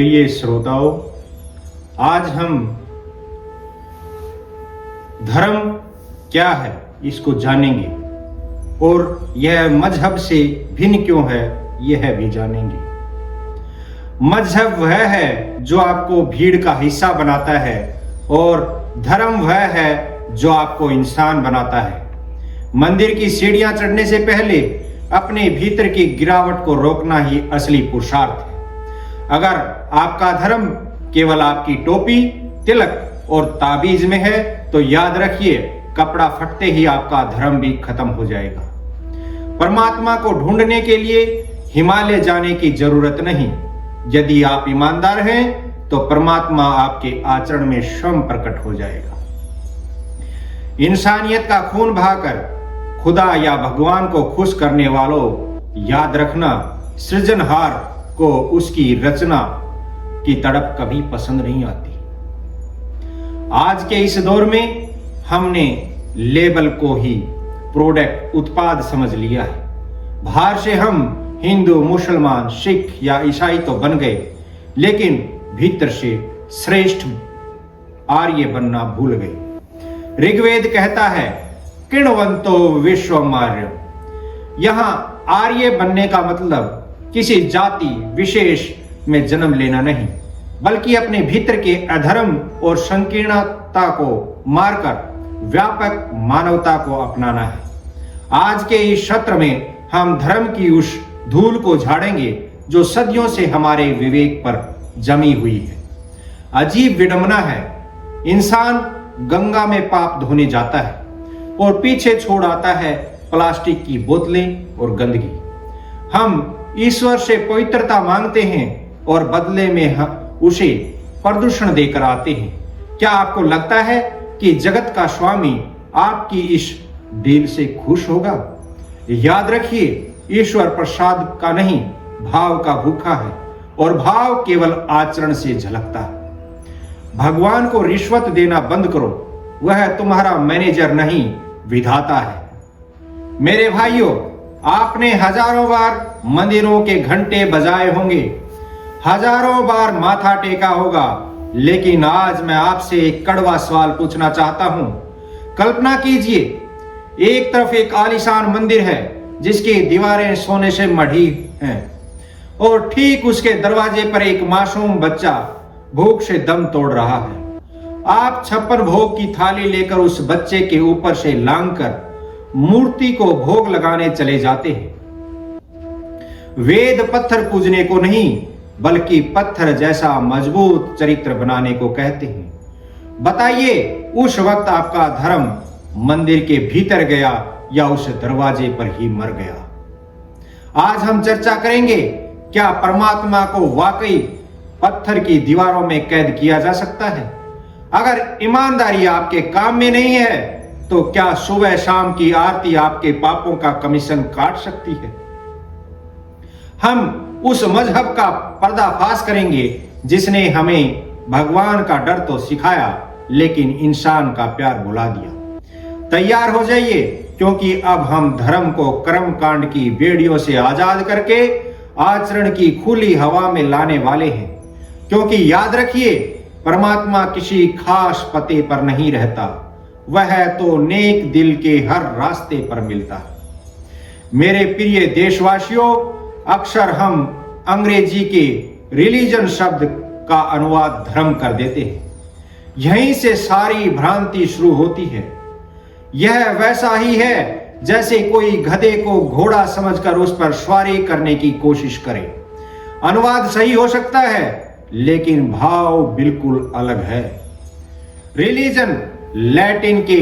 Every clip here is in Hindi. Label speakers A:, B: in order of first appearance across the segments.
A: प्रिय श्रोताओं, आज हम धर्म क्या है इसको जानेंगे और यह मजहब से भिन्न क्यों है यह भी जानेंगे। मजहब वह है जो आपको भीड़ का हिस्सा बनाता है और धर्म वह है जो आपको इंसान बनाता है। मंदिर की सीढ़ियां चढ़ने से पहले अपने भीतर की गिरावट को रोकना ही असली पुरुषार्थ है। अगर आपका धर्म केवल आपकी टोपी, तिलक और ताबीज में है तो याद रखिए, कपड़ा फटते ही आपका धर्म भी खत्म हो जाएगा। परमात्मा को ढूंढने के लिए हिमालय जाने की जरूरत नहीं। यदि आप ईमानदार हैं तो परमात्मा आपके आचरण में स्वयं प्रकट हो जाएगा। इंसानियत का खून बहाकर खुदा या भगवान को खुश करने वालों, याद रखना, सृजनहार को उसकी रचना की तड़प कभी पसंद नहीं आती। आज के इस दौर में हमने लेबल को ही प्रोडक्ट, उत्पाद समझ लिया है। बाहर से हम हिंदू, मुसलमान, सिख या ईसाई तो बन गए, लेकिन भीतर से श्रेष्ठ आर्य बनना भूल गए। ऋग्वेद कहता है किण्वंतो विश्वमार्य। यहां आर्य बनने का मतलब किसी जाति विशेष में जन्म लेना नहीं, बल्कि अपने भीतर के अधर्म और संकीर्णता को मारकर व्यापक मानवता को अपनाना है। आज के इस सत्र में हम धर्म की उस धूल को झाड़ेंगे जो सदियों से हमारे विवेक पर जमी हुई है। अजीब विडंबना है, इंसान गंगा में पाप धोने जाता है और पीछे छोड़ आता है प्लास्टिक की बोतलें और गंदगी। हम ईश्वर से पवित्रता मांगते हैं और बदले में हम उसे प्रदूषण देकर आते हैं। क्या आपको लगता है कि जगत का स्वामी आपकी इस डील से खुश होगा? याद रखिए, ईश्वर प्रसाद का नहीं, भाव का भूखा है और भाव केवल आचरण से झलकता है। भगवान को रिश्वत देना बंद करो, वह तुम्हारा मैनेजर नहीं, विधाता है। मेरे भाइयों, आपने हजारों बार मंदिरों के घंटे बजाए होंगे, हजारों बार माथा टेका होगा, लेकिन आज मैं आपसे एक कड़वा सवाल पूछना चाहता हूं। कल्पना कीजिए, एक तरफ एक आलीशान मंदिर है जिसकी दीवारें सोने से मढ़ी हैं और ठीक उसके दरवाजे पर एक मासूम बच्चा भूख से दम तोड़ रहा है। आप 56 भोग की थाली लेकर उस बच्चे के ऊपर से लांघकर मूर्ति को भोग लगाने चले जाते हैं। वेद पत्थर पूजने को नहीं, बल्कि पत्थर जैसा मजबूत चरित्र बनाने को कहते हैं। बताइए, उस वक्त आपका धर्म मंदिर के भीतर गया या उस दरवाजे पर ही मर गया? आज हम चर्चा करेंगे, क्या परमात्मा को वाकई पत्थर की दीवारों में कैद किया जा सकता है? अगर ईमानदारी आपके काम में नहीं है तो क्या सुबह शाम की आरती आपके पापों का कमीशन काट सकती है? हम उस मजहब का पर्दाफाश करेंगे जिसने हमें भगवान का डर तो सिखाया, लेकिन इंसान का प्यार भुला दिया। तैयार हो जाइए, क्योंकि अब हम धर्म को कर्म कांड की बेड़ियों से आजाद करके आचरण की खुली हवा में लाने वाले हैं। क्योंकि याद रखिए, परमात्मा किसी खास पते पर नहीं रहता, वह तो नेक दिल के हर रास्ते पर मिलता है। मेरे प्रिय देशवासियों, अक्सर हम अंग्रेजी के रिलीजन शब्द का अनुवाद धर्म कर देते हैं। यहीं से सारी भ्रांति शुरू होती है। यह वैसा ही है जैसे कोई गधे को घोड़ा समझकर उस पर सवारी करने की कोशिश करे। अनुवाद सही हो सकता है, लेकिन भाव बिल्कुल अलग है। रिलीजन लैटिन के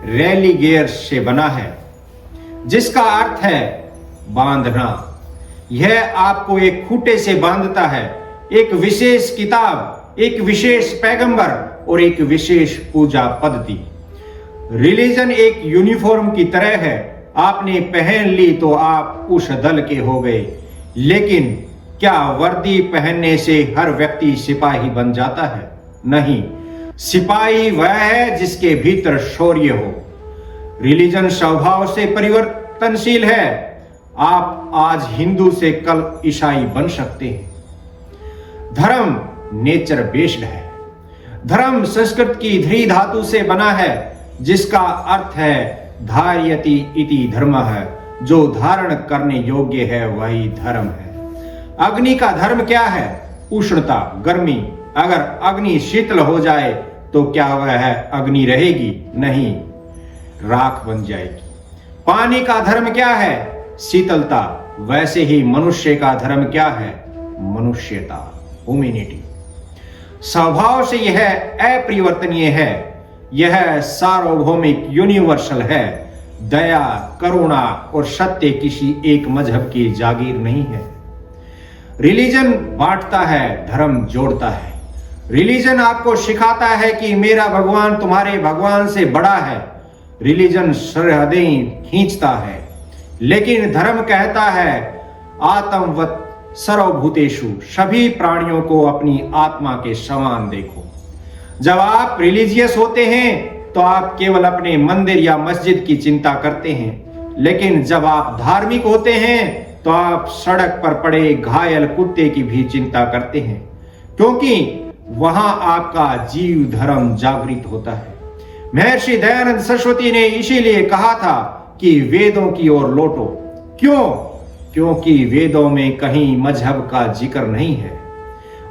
A: रेलिगेयर से बना है, जिसका अर्थ है बांधना। यह आपको एक खूंटे से बांधता है, एक विशेष किताब, एक विशेष पैगंबर और एक विशेष पूजा पद्धति। रिलीजन एक यूनिफॉर्म की तरह है, आपने पहन ली तो आप उस दल के हो गए। लेकिन क्या वर्दी पहनने से हर व्यक्ति सिपाही बन जाता है? नहीं, सिपाही वह है जिसके भीतर शौर्य हो। रिलीजन स्वभाव से परिवर्तनशील है। आप आज हिंदू से कल ईसाई बन सकते हैं। धर्म नेचर बेस्ड है। धर्म संस्कृत की ध्री धातु से बना है, जिसका अर्थ है धार्यति इति धर्म है, जो धारण करने योग्य है वही धर्म है। अग्नि का धर्म क्या है? उष्णता, गर्मी। अगर अग्नि शीतल हो जाए तो क्या वह अग्नि रहेगी? नहीं, राख बन जाएगी। पानी का धर्म क्या है? शीतलता। वैसे ही मनुष्य का धर्म क्या है? मनुष्यता, ह्यूमैनिटी। स्वभाव से यह अपरिवर्तनीय है, यह सार्वभौमिक यूनिवर्सल है। दया, करुणा और सत्य किसी एक मजहब की जागीर नहीं है। रिलीजन बांटता है, धर्म जोड़ता है। रिलीजन आपको सिखाता है कि मेरा भगवान तुम्हारे भगवान से बड़ा है। रिलीजन सरहदें खींचता है, लेकिन धर्म कहता है आत्मवत सर्वभूतेषु, सभी प्राणियों को अपनी आत्मा के समान देखो। जब आप रिलीजियस होते हैं तो आप केवल अपने मंदिर या मस्जिद की चिंता करते हैं, लेकिन जब आप धार्मिक होते हैं तो आप सड़क पर पड़े घायल कुत्ते की भी चिंता करते हैं, क्योंकि वहां आपका जीव धर्म जागृत होता है। महर्षि दयानंद सरस्वती ने इसीलिए कहा था कि वेदों की ओर लौटो। क्यों? क्योंकि वेदों में कहीं मजहब का जिक्र नहीं है,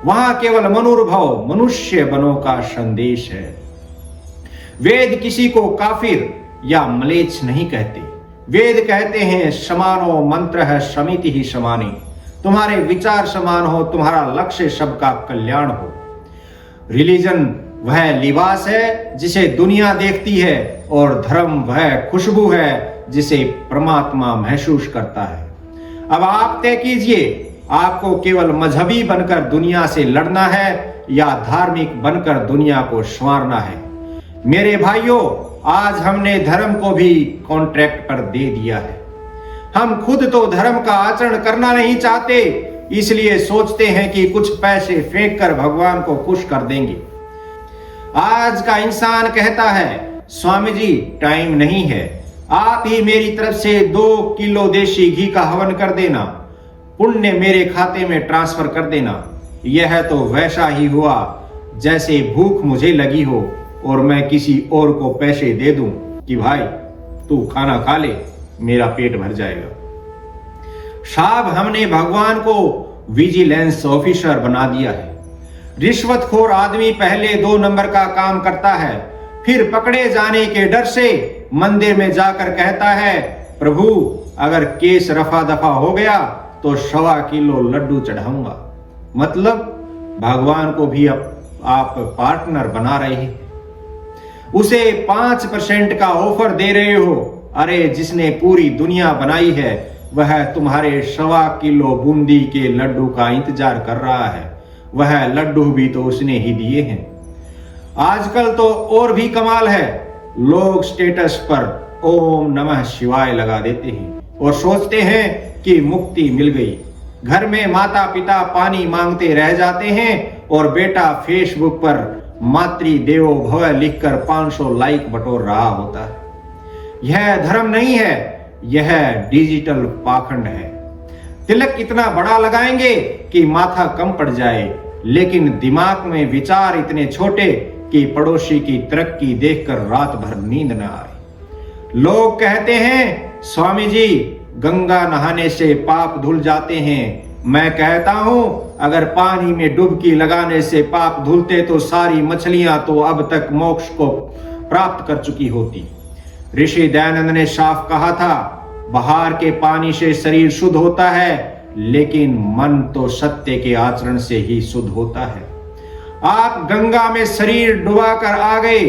A: वहां केवल मनोनुभव, मनुष्य बनो का संदेश है। वेद किसी को काफिर या मलेच्छ नहीं कहते। वेद कहते हैं समानो मंत्र है समिति ही समानी। तुम्हारे विचार समान हो, तुम्हारा लक्ष्य सबका कल्याण हो। रिलीजन वह लिबास है जिसे दुनिया देखती है, और धर्म वह खुशबू है जिसे परमात्मा महसूस करता है। अब आप तय कीजिए, आपको केवल मजहबी बनकर दुनिया से लड़ना है या धार्मिक बनकर दुनिया को संवारना है। मेरे भाइयों, आज हमने धर्म को भी कॉन्ट्रैक्ट पर दे दिया है। हम खुद तो धर्म का आचरण करना नहीं चाहते, इसलिए सोचते हैं कि कुछ पैसे फेंक कर भगवान को खुश कर देंगे। आज का इंसान कहता है, स्वामी जी टाइम नहीं है, आप ही मेरी तरफ से 2 किलो देशी घी का हवन कर देना, पुण्य मेरे खाते में ट्रांसफर कर देना। यह तो वैसा ही हुआ जैसे भूख मुझे लगी हो और मैं किसी और को पैसे दे दूं कि भाई तू खाना खा ले, मेरा पेट भर जाएगा। साहब, हमने भगवान को विजिलेंस ऑफिसर बना दिया है। रिश्वतखोर आदमी पहले 2 नंबर का काम करता है, फिर पकड़े जाने के डर से मंदिर में जाकर कहता है, प्रभु अगर केस रफा दफा हो गया तो 1.25 किलो लड्डू चढ़ाऊंगा। मतलब भगवान को भी आप पार्टनर बना रहे हैं, उसे 5% का ऑफर दे रहे हो। अरे जिसने पूरी दुनिया बनाई है वह तुम्हारे 1.25 किलो बूंदी के लड्डू का इंतजार कर रहा है। वह लड्डू भी तो उसने ही दिए हैं। आजकल तो और भी कमाल है, लोग स्टेटस पर ओम नमः शिवाय लगा देते हैं और सोचते हैं कि मुक्ति मिल गई। घर में माता पिता पानी मांगते रह जाते हैं और बेटा फेसबुक पर मातृ देवो भव लिखकर 500 लाइक बटोर रहा होता है। यह धर्म नहीं है, यह डिजिटल पाखंड है। तिलक इतना बड़ा लगाएंगे कि माथा कम पड़ जाए, लेकिन दिमाग में विचार इतने छोटे कि पड़ोसी की तरक्की देखकर रात भर नींद न आए। लोग कहते हैं, स्वामी जी गंगा नहाने से पाप धुल जाते हैं। मैं कहता हूं, अगर पानी में डुबकी लगाने से पाप धुलते तो सारी मछलियां तो अब तक मोक्ष को प्राप्त कर चुकी होती। ऋषि दयानंद ने साफ कहा था, बाहर के पानी से शरीर शुद्ध होता है, लेकिन मन तो सत्य के आचरण से ही शुद्ध होता है। आप गंगा में शरीर डुबाकर आ गए,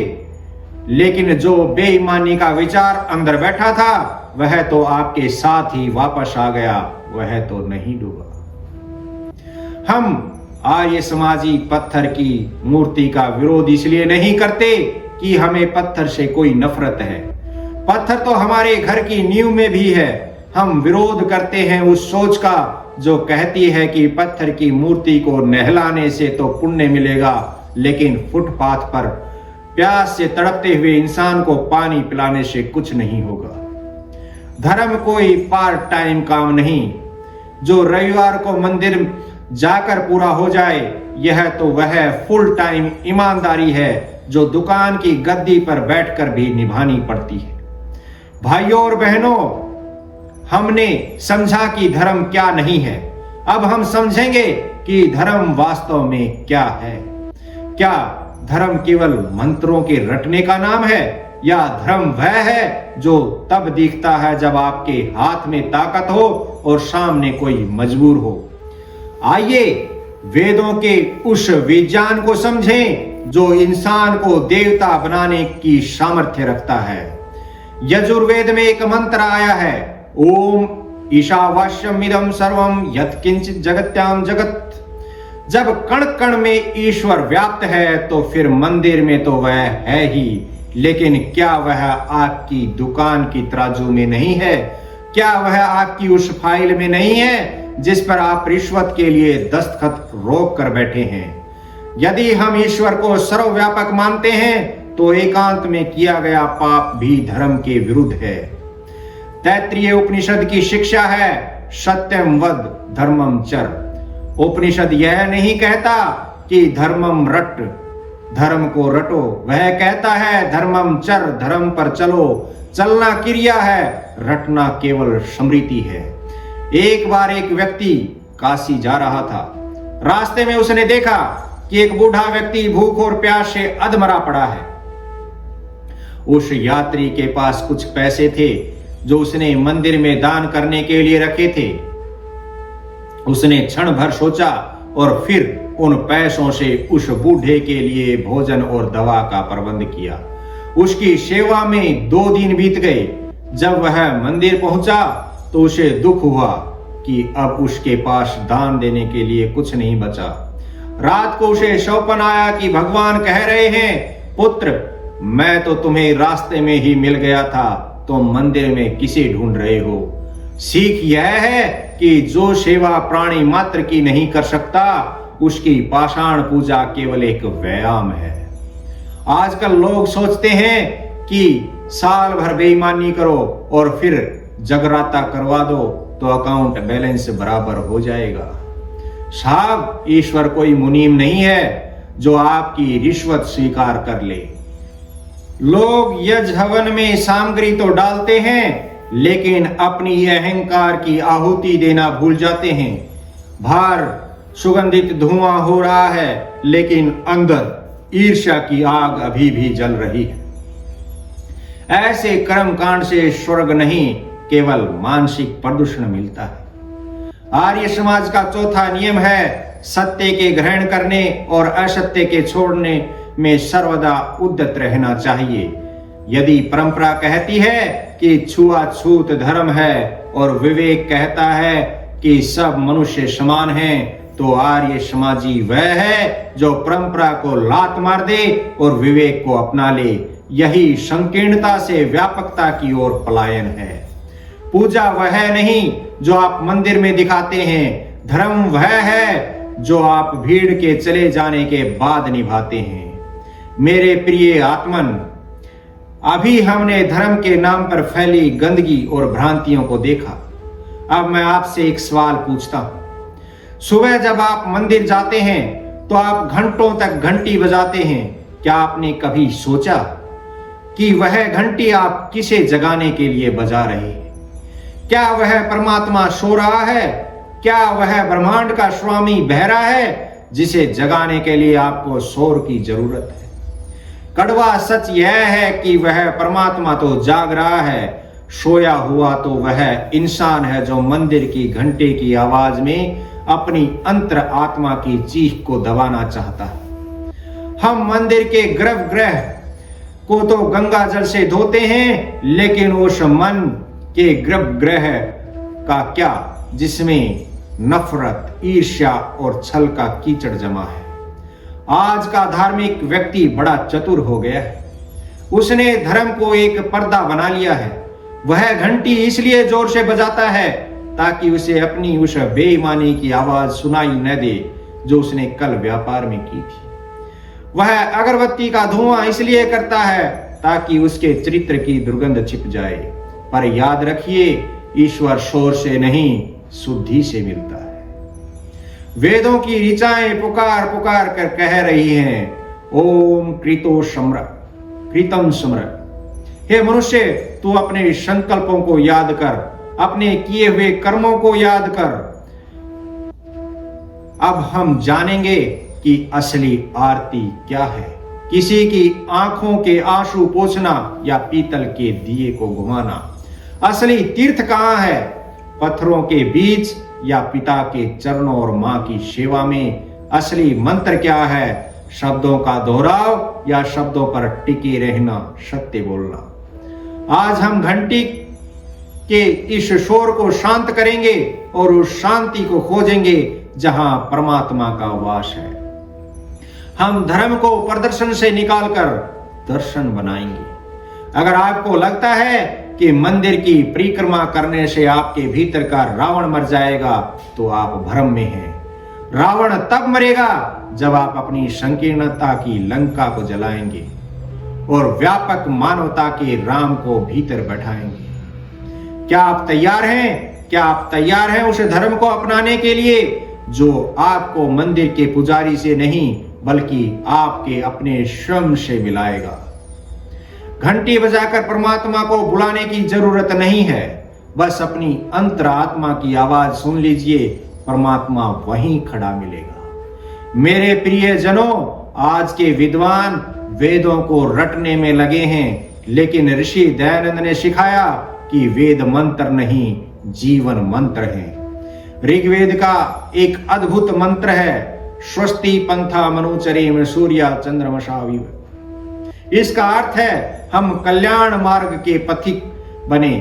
A: लेकिन जो बेईमानी का विचार अंदर बैठा था वह तो आपके साथ ही वापस आ गया, वह तो नहीं डूबा। हम आर्य समाजी पत्थर की मूर्ति का विरोध इसलिए नहीं करते कि हमें पत्थर से कोई नफरत है। पत्थर तो हमारे घर की नींव में भी है। हम विरोध करते हैं उस सोच का जो कहती है कि पत्थर की मूर्ति को नहलाने से तो पुण्य मिलेगा, लेकिन फुटपाथ पर प्यास से तड़पते हुए इंसान को पानी पिलाने से कुछ नहीं होगा। धर्म कोई पार्ट टाइम काम नहीं जो रविवार को मंदिर जाकर पूरा हो जाए यह तो वह फुल टाइम ईमानदारी है जो दुकान की गद्दी पर बैठकर भी निभानी पड़ती है। भाइयों और बहनों, हमने समझा कि धर्म क्या नहीं है। अब हम समझेंगे कि धर्म वास्तव में क्या है। क्या धर्म केवल मंत्रों के रटने का नाम है, या धर्म वह है जो तब दिखता है जब आपके हाथ में ताकत हो और सामने कोई मजबूर हो। आइए वेदों के उस विज्ञान को समझें जो इंसान को देवता बनाने की सामर्थ्य रखता है। यजुर्वेद में एक मंत्र आया है, ओम ईशावास्यमिदं सर्वं यत्किंचित् जगत्याम जगत। जब कण कण में ईश्वर व्याप्त है तो फिर मंदिर में तो वह है ही, लेकिन क्या वह आपकी दुकान की तराजू में नहीं है? क्या वह आपकी उस फाइल में नहीं है जिस पर आप रिश्वत के लिए दस्तखत रोक कर बैठे हैं? यदि हम ईश्वर को सर्वव्यापक मानते हैं तो एकांत में किया गया पाप भी धर्म के विरुद्ध है। तैत्तिरीय उपनिषद की शिक्षा है, सत्यम वद धर्मम चर। उपनिषद यह नहीं कहता कि धर्मम रट, धर्म को रटो। वह कहता है धर्मम चर, धर्म पर चलो। चलना क्रिया है, रटना केवल स्मृति है। एक बार एक व्यक्ति काशी जा रहा था। रास्ते में उसने देखा कि एक बूढ़ा व्यक्ति भूख और प्यास से अधमरा पड़ा है। उस यात्री के पास कुछ पैसे थे जो उसने मंदिर में दान करने के लिए रखे थे। उसने क्षण भर सोचा और फिर उन पैसों से उस बूढ़े के लिए भोजन और दवा का प्रबंध किया। उसकी सेवा में 2 दिन बीत गए। जब वह मंदिर पहुंचा तो उसे दुख हुआ कि अब उसके पास दान देने के लिए कुछ नहीं बचा। रात को उसे सौपन आया कि भगवान कह रहे हैं, पुत्र मैं तो तुम्हें रास्ते में ही मिल गया था, तुम मंदिर में किसे ढूंढ रहे हो? सीख यह है कि जो सेवा प्राणी मात्र की नहीं कर सकता उसकी पाषाण पूजा केवल एक व्यायाम है। आजकल लोग सोचते हैं कि साल भर बेईमानी करो और फिर जगराता करवा दो तो अकाउंट बैलेंस बराबर हो जाएगा। साहब, ईश्वर कोई मुनीम नहीं है जो आपकी रिश्वत स्वीकार कर ले। लोग यज्ञ हवन में सामग्री तो डालते हैं लेकिन अपनी अहंकार की आहुति देना भूल जाते हैं। बाहर सुगंधित धुआं हो रहा है लेकिन अंदर ईर्ष्या की आग अभी भी जल रही है। ऐसे कर्म कांड से स्वर्ग नहीं, केवल मानसिक प्रदूषण मिलता है। आर्य समाज का चौथा नियम है, सत्य के ग्रहण करने और असत्य के छोड़ने में सर्वदा उद्यत रहना चाहिए। यदि परंपरा कहती है कि छुआछूत धर्म है और विवेक कहता है कि सब मनुष्य समान हैं, तो आर्य समाजी वह है जो परंपरा को लात मार दे और विवेक को अपना ले। यही संकीर्णता से व्यापकता की ओर पलायन है। पूजा वह नहीं जो आप मंदिर में दिखाते हैं, धर्म वह है जो आप भीड़ के चले जाने के बाद निभाते हैं। मेरे प्रिय आत्मन, अभी हमने धर्म के नाम पर फैली गंदगी और भ्रांतियों को देखा। अब मैं आपसे एक सवाल पूछता हूं। सुबह जब आप मंदिर जाते हैं तो आप घंटों तक घंटी बजाते हैं। क्या आपने कभी सोचा कि वह घंटी आप किसे जगाने के लिए बजा रहे हैं? क्या वह परमात्मा सो रहा है? क्या वह ब्रह्मांड का स्वामी बहरा है जिसे जगाने के लिए आपको शोर की जरूरत है? कड़वा सच यह है कि वह परमात्मा तो जाग रहा है, सोया हुआ तो वह इंसान है जो मंदिर की घंटे की आवाज में अपनी अंतर आत्मा की चीख को दबाना चाहता है। हम मंदिर के गर्भगृह को तो गंगा जल से धोते हैं, लेकिन उस मन के गर्भगृह का क्या जिसमें नफरत, ईर्ष्या और छल का कीचड़ जमा है। आज का धार्मिक व्यक्ति बड़ा चतुर हो गया है। उसने धर्म को एक पर्दा बना लिया है। वह घंटी इसलिए जोर से बजाता है ताकि उसे अपनी उस बेईमानी की आवाज सुनाई न दे जो उसने कल व्यापार में की थी। वह अगरबत्ती का धुआं इसलिए करता है ताकि उसके चरित्र की दुर्गंध छिप जाए। पर याद रखिए, ईश्वर शोर से नहीं, शुद्धि से मिलता है। वेदों की ऋचाएं पुकार पुकार कर कह रही हैं, ओम कृतो सम्र कृतम सम्र। हे मनुष्य, तू अपने संकल्पों को याद कर, अपने किए हुए कर्मों को याद कर। अब हम जानेंगे कि असली आरती क्या है। किसी की आंखों के आंसू पोंछना या पीतल के दिए को घुमाना। असली तीर्थ कहां है? पत्थरों के बीच या पिता के चरणों और मां की सेवा में। असली मंत्र क्या है? शब्दों का दोहराव या शब्दों पर टिके रहना, सत्य बोलना। आज हम घंटी के इस शोर को शांत करेंगे और उस शांति को खोजेंगे जहां परमात्मा का वास है। हम धर्म को प्रदर्शन से निकालकर दर्शन बनाएंगे। अगर आपको लगता है कि मंदिर की परिक्रमा करने से आपके भीतर का रावण मर जाएगा, तो आप भ्रम में हैं। रावण तब मरेगा जब आप अपनी संकीर्णता की लंका को जलाएंगे और व्यापक मानवता के राम को भीतर बैठाएंगे। क्या आप तैयार हैं? क्या आप तैयार हैं उस धर्म को अपनाने के लिए जो आपको मंदिर के पुजारी से नहीं बल्कि आपके अपने स्वयं से मिलाएगा? घंटी बजाकर परमात्मा को बुलाने की जरूरत नहीं है। बस अपनी अंतरात्मा की आवाज सुन लीजिए, परमात्मा वहीं खड़ा मिलेगा। मेरे प्रिय जनों, आज के विद्वान वेदों को रटने में लगे हैं, लेकिन ऋषि दयानंद ने सिखाया कि वेद मंत्र नहीं, जीवन मंत्र है। ऋग्वेद का एक अद्भुत मंत्र है, स्वस्ति पंथा मनुचरेम सूर्या चंद्रमसाविव। इसका अर्थ है हम कल्याण मार्ग के पथिक बने।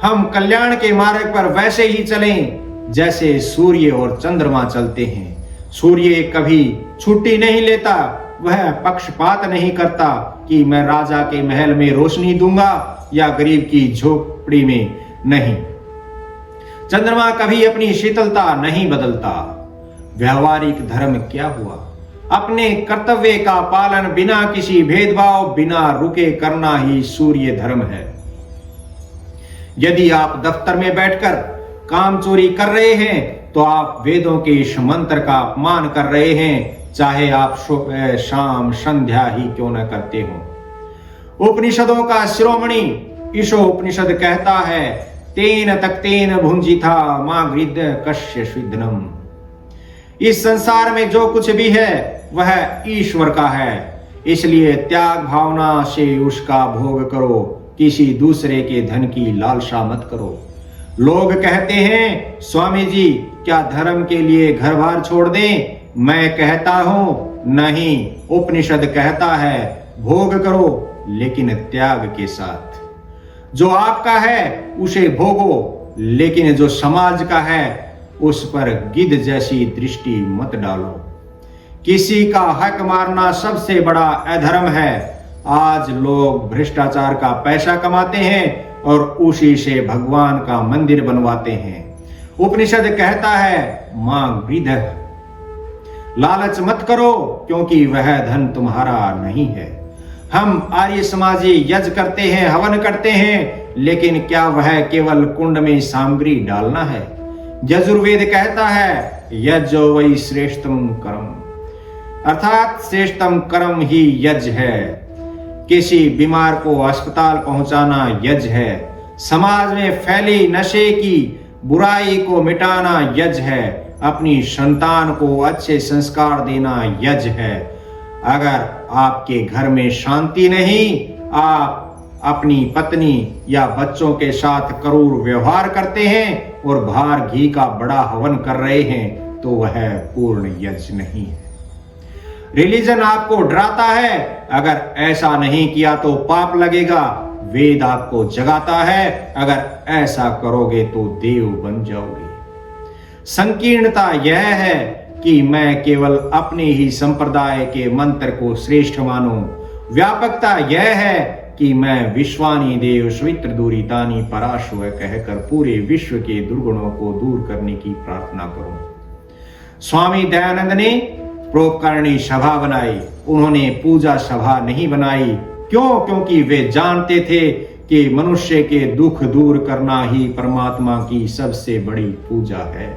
A: हम कल्याण के मार्ग पर वैसे ही चलें जैसे सूर्य और चंद्रमा चलते हैं। सूर्य कभी छुट्टी नहीं लेता, वह पक्षपात नहीं करता कि मैं राजा के महल में रोशनी दूंगा या गरीब की झोपड़ी में नहीं। चंद्रमा कभी अपनी शीतलता नहीं बदलता। व्यवहारिक धर्म क्या हुआ? अपने कर्तव्य का पालन बिना किसी भेदभाव, बिना रुके करना ही सूर्य धर्म है। यदि आप दफ्तर में बैठकर काम चोरी कर रहे हैं तो आप वेदों के इस मंत्र का अपमान कर रहे हैं, चाहे आप शाम संध्या ही क्यों न करते हो। उपनिषदों का शिरोमणि ईशो उपनिषद कहता है, तेन तक्तेन भुंजिथा मां गृध्य कश्य स्विधनम। इस संसार में जो कुछ भी है वह ईश्वर का है, इसलिए त्याग भावना से उसका भोग करो, किसी दूसरे के धन की लालसा मत करो। लोग कहते हैं, स्वामी जी क्या धर्म के लिए घर बार छोड़ दें? मैं कहता हूं नहीं, उपनिषद कहता है भोग करो लेकिन त्याग के साथ। जो आपका है उसे भोगो, लेकिन जो समाज का है उस पर गिद्ध जैसी दृष्टि मत डालो। किसी का हक मारना सबसे बड़ा अधर्म है। आज लोग भ्रष्टाचार का पैसा कमाते हैं और उसी से भगवान का मंदिर बनवाते हैं। उपनिषद कहता है मां गृध्य। लालच मत करो क्योंकि वह धन तुम्हारा नहीं है। हम आर्य समाजी यज्ञ करते हैं, हवन करते हैं, लेकिन क्या वह केवल कुंड में सामग्री डालना है? यजुर्वेद कहता है यज्ञो वै श्रेष्ठतम कर्म, अर्थात श्रेष्ठतम कर्म ही यज्ञ है। किसी बीमार को अस्पताल पहुंचाना यज्ञ है। समाज में फैली नशे की बुराई को मिटाना यज्ञ है। अपनी संतान को अच्छे संस्कार देना यज्ञ है। अगर आपके घर में शांति नहीं, आप अपनी पत्नी या बच्चों के साथ क्रूर व्यवहार करते हैं और बाहर घी का बड़ा हवन कर रहे हैं, तो वह पूर्ण यज्ञ नहीं है। रिलीजन आपको डराता है, अगर ऐसा नहीं किया तो पाप लगेगा। वेद आपको जगाता है, अगर ऐसा करोगे तो देव बन जाओगे। संकीर्णता यह है कि मैं केवल अपने ही संप्रदाय के मंत्र को श्रेष्ठ मानूं। व्यापकता यह है कि मैं विश्वानी देव स्वित्र दूरी तानी पराश्व कहकर पूरे विश्व के दुर्गुणों को दूर करने की प्रार्थना करूं। स्वामी दयानंद ने प्रोपकरणी सभा बनाई, उन्होंने पूजा सभा नहीं बनाई। क्यों? क्योंकि वे जानते थे कि मनुष्य के दुख दूर करना ही परमात्मा की सबसे बड़ी पूजा है।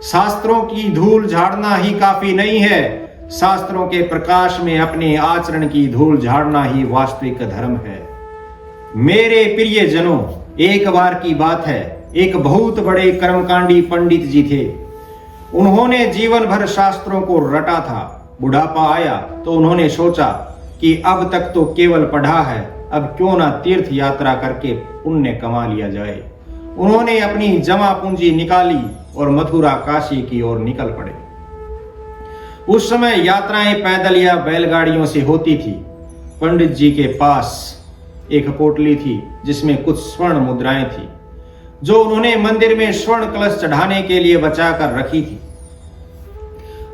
A: शास्त्रों की धूल झाड़ना ही काफी नहीं है, शास्त्रों के प्रकाश में अपने आचरण की धूल झाड़ना ही वास्तविक धर्म है। मेरे प्रिय जनों, एक बार की बात है, एक बहुत बड़े कर्मकांडी पंडित जी थे। उन्होंने जीवन भर शास्त्रों को रटा था। बुढ़ापा आया तो उन्होंने सोचा कि अब तक तो केवल पढ़ा है, अब क्यों ना तीर्थ यात्रा करके पुण्य कमा लिया जाए। उन्होंने अपनी जमा पूंजी निकाली और मथुरा काशी की ओर निकल पड़े। उस समय यात्राएं पैदल या बैलगाड़ियों से होती थी। पंडित जी के पास एक पोटली थी जिसमें कुछ स्वर्ण मुद्राएं थी, जो उन्होंने मंदिर में स्वर्ण कलश चढ़ाने के लिए बचा कर रखी थी।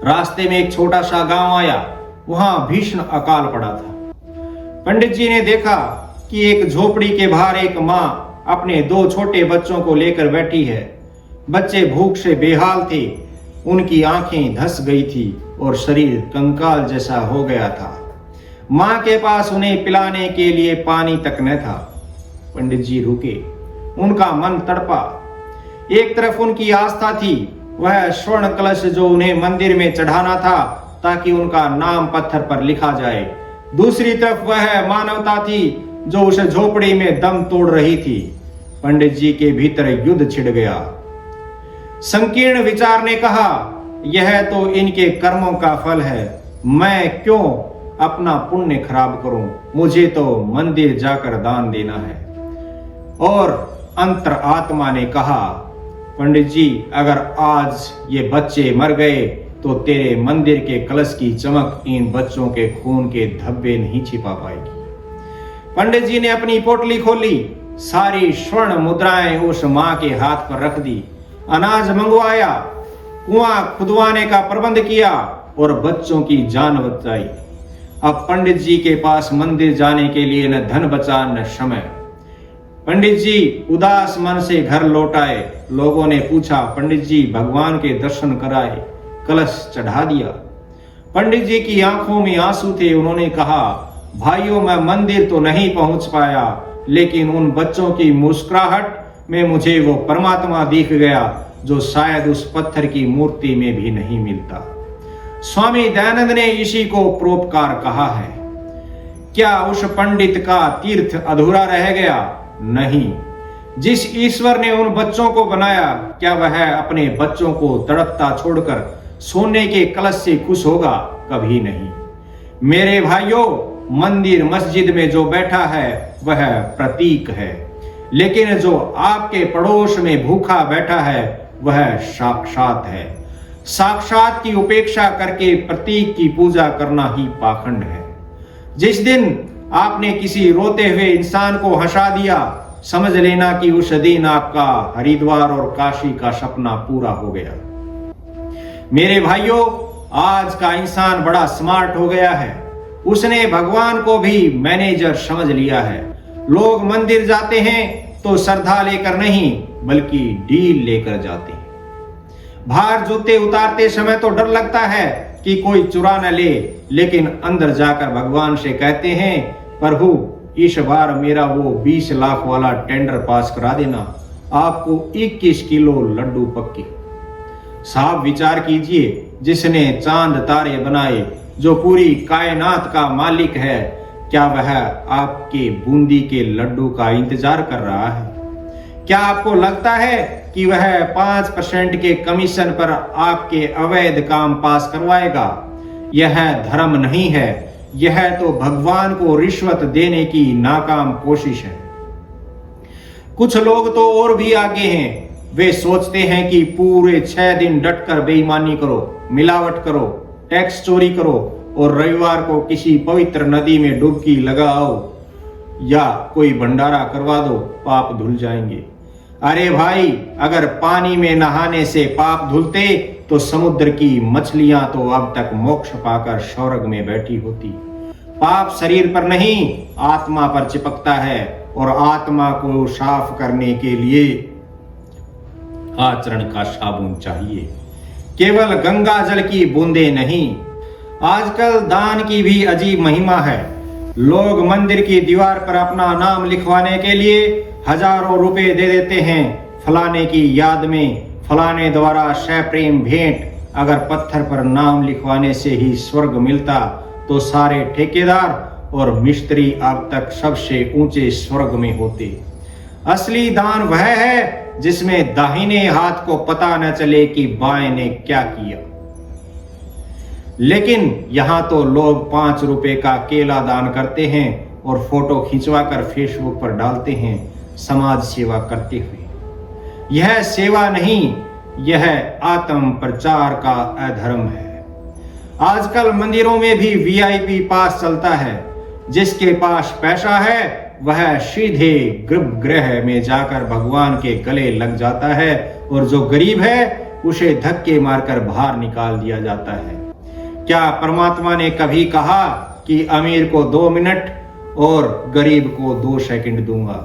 A: रास्ते में एक छोटा सा गांव आया, वहां भीषण अकाल पड़ा था। पंडित जी ने देखा कि एक झोपड़ी के बाहर एक मां अपने 2 छोटे बच्चों को लेकर बैठी है। बच्चे भूख से बेहाल थे, उनकी आंखें धंस गई थी और शरीर कंकाल जैसा हो गया था। मां के पास उन्हें पिलाने के लिए पानी तक न था। पंडित जी रुके, उनका मन तड़पा। एक तरफ उनकी आस्था थी, वह स्वर्ण कलश जो उन्हें मंदिर में चढ़ाना था ताकि उनका नाम पत्थर पर लिखा जाए। दूसरी तरफ वह मानवता थी जो उस झोपड़ी में दम तोड़ रही थी। पंडित जी के भीतर युद्ध छिड़ गया। संकीर्ण विचार ने कहा, यह तो इनके कर्मों का फल है, मैं क्यों अपना पुण्य खराब करूं, मुझे तो मंदिर जाकर दान देना है। और अंतर आत्मा ने कहा, पंडित जी, अगर आज ये बच्चे मर गए तो तेरे मंदिर के कलश की चमक इन बच्चों के खून के धब्बे नहीं छिपा पाएगी। पंडित जी ने अपनी पोटली खोली, सारी स्वर्ण मुद्राएं उस मां के हाथ पर रख दी, अनाज मंगवाया, कुआं खुदवाने का प्रबंध किया और बच्चों की जान बचाई। अब पंडित जी के पास मंदिर जाने के लिए न धन बचा न समय। पंडित जी उदास मन से घर लौट आए। लोगों ने पूछा, पंडित जी भगवान के दर्शन कराए, कलश चढ़ा दिया। पंडित जी की आंखों में आंसू थे। उन्होंने कहा, भाइयों, मैं मंदिर तो नहीं पहुंच पाया, लेकिन उन बच्चों की मुस्कुराहट में मुझे वो परमात्मा दिख गया जो शायद उस पत्थर की मूर्ति में भी नहीं मिलता। स्वामी दयानंद ने इसी को परोपकार कहा है। क्या उस पंडित का तीर्थ अधूरा रह गया? नहीं। जिस ईश्वर ने उन बच्चों को बनाया, क्या वह अपने बच्चों को तड़पता छोड़कर सोने के कलश से खुश होगा? कभी नहीं। मेरे भाइयों, मंदिर मस्जिद में जो बैठा है वह प्रतीक है, लेकिन जो आपके पड़ोस में भूखा बैठा है वह साक्षात है। साक्षात की उपेक्षा करके प्रतीक की पूजा करना ही पाखंड है। जिस दिन आपने किसी रोते हुए इंसान को हंसा दिया, समझ लेना कि उस दिन आपका हरिद्वार और काशी का सपना पूरा हो गया। मेरे भाइयों, आज का इंसान बड़ा स्मार्ट हो गया है। उसने भगवान को भी मैनेजर समझ लिया है। लोग मंदिर जाते हैं तो श्रद्धा लेकर नहीं, बल्कि डील लेकर जाते हैं। बाहर जूते उतारते समय तो डर लगता है कि कोई चुरा न ले, लेकिन अंदर जाकर भगवान से कहते हैं, प्रभु इस बार मेरा वो 20 लाख वाला टेंडर पास करा देना, आपको 21 किलो लड्डू पक्के। साहब विचार कीजिए, जिसने चांद तारे बनाए, जो पूरी कायनात का मालिक है, क्या वह आपके बूंदी के लड्डू का इंतजार कर रहा है? क्या आपको लगता है कि वह 5% के कमीशन पर आपके अवैध काम पास करवाएगा? यह धर्म नहीं है, यह तो भगवान को रिश्वत देने की नाकाम कोशिश है। कुछ लोग तो और भी आगे हैं। वे सोचते हैं कि पूरे 6 दिन डटकर बेईमानी करो, मिलावट करो, टैक्स चोरी करो और रविवार को किसी पवित्र नदी में डुबकी लगाओ या कोई भंडारा करवा दो, पाप धुल जाएंगे। अरे भाई, अगर पानी में नहाने से पाप धुलते तो समुद्र की मछलियां तो अब तक मोक्ष पाकर स्वर्ग में बैठी होती। पाप शरीर पर नहीं, आत्मा पर चिपकता है, और आत्मा को साफ करने के लिए आचरण का साबुन चाहिए, केवल गंगा जल की बूंदे नहीं। आजकल दान की भी अजीब महिमा है। लोग मंदिर की दीवार पर अपना नाम लिखवाने के लिए हजारों रुपए दे देते हैं। फलाने की याद में, फलाने द्वारा सप्रेम भेंट, अगर पत्थर पर नाम लिखवाने से ही स्वर्ग मिलता तो सारे ठेकेदार और मिस्त्री अब तक सबसे ऊंचे स्वर्ग में होते। असली दान वह है जिसमें दाहिने हाथ को पता न चले कि बाएं ने क्या किया। लेकिन यहां तो लोग 5 रुपए का केला दान करते हैं और फोटो खिंचवाकर फेसबुक पर डालते हैं समाज सेवा करते हुए। यह सेवा नहीं, यह आत्म प्रचार का अधर्म है। आजकल मंदिरों में भी वीआईपी पास चलता है। जिसके पास पैसा है वह सीधे गर्भगृह में जाकर भगवान के गले लग जाता है और जो गरीब है उसे धक्के मारकर बाहर निकाल दिया जाता है। क्या परमात्मा ने कभी कहा कि अमीर को 2 मिनट और गरीब को 2 सेकंड दूंगा?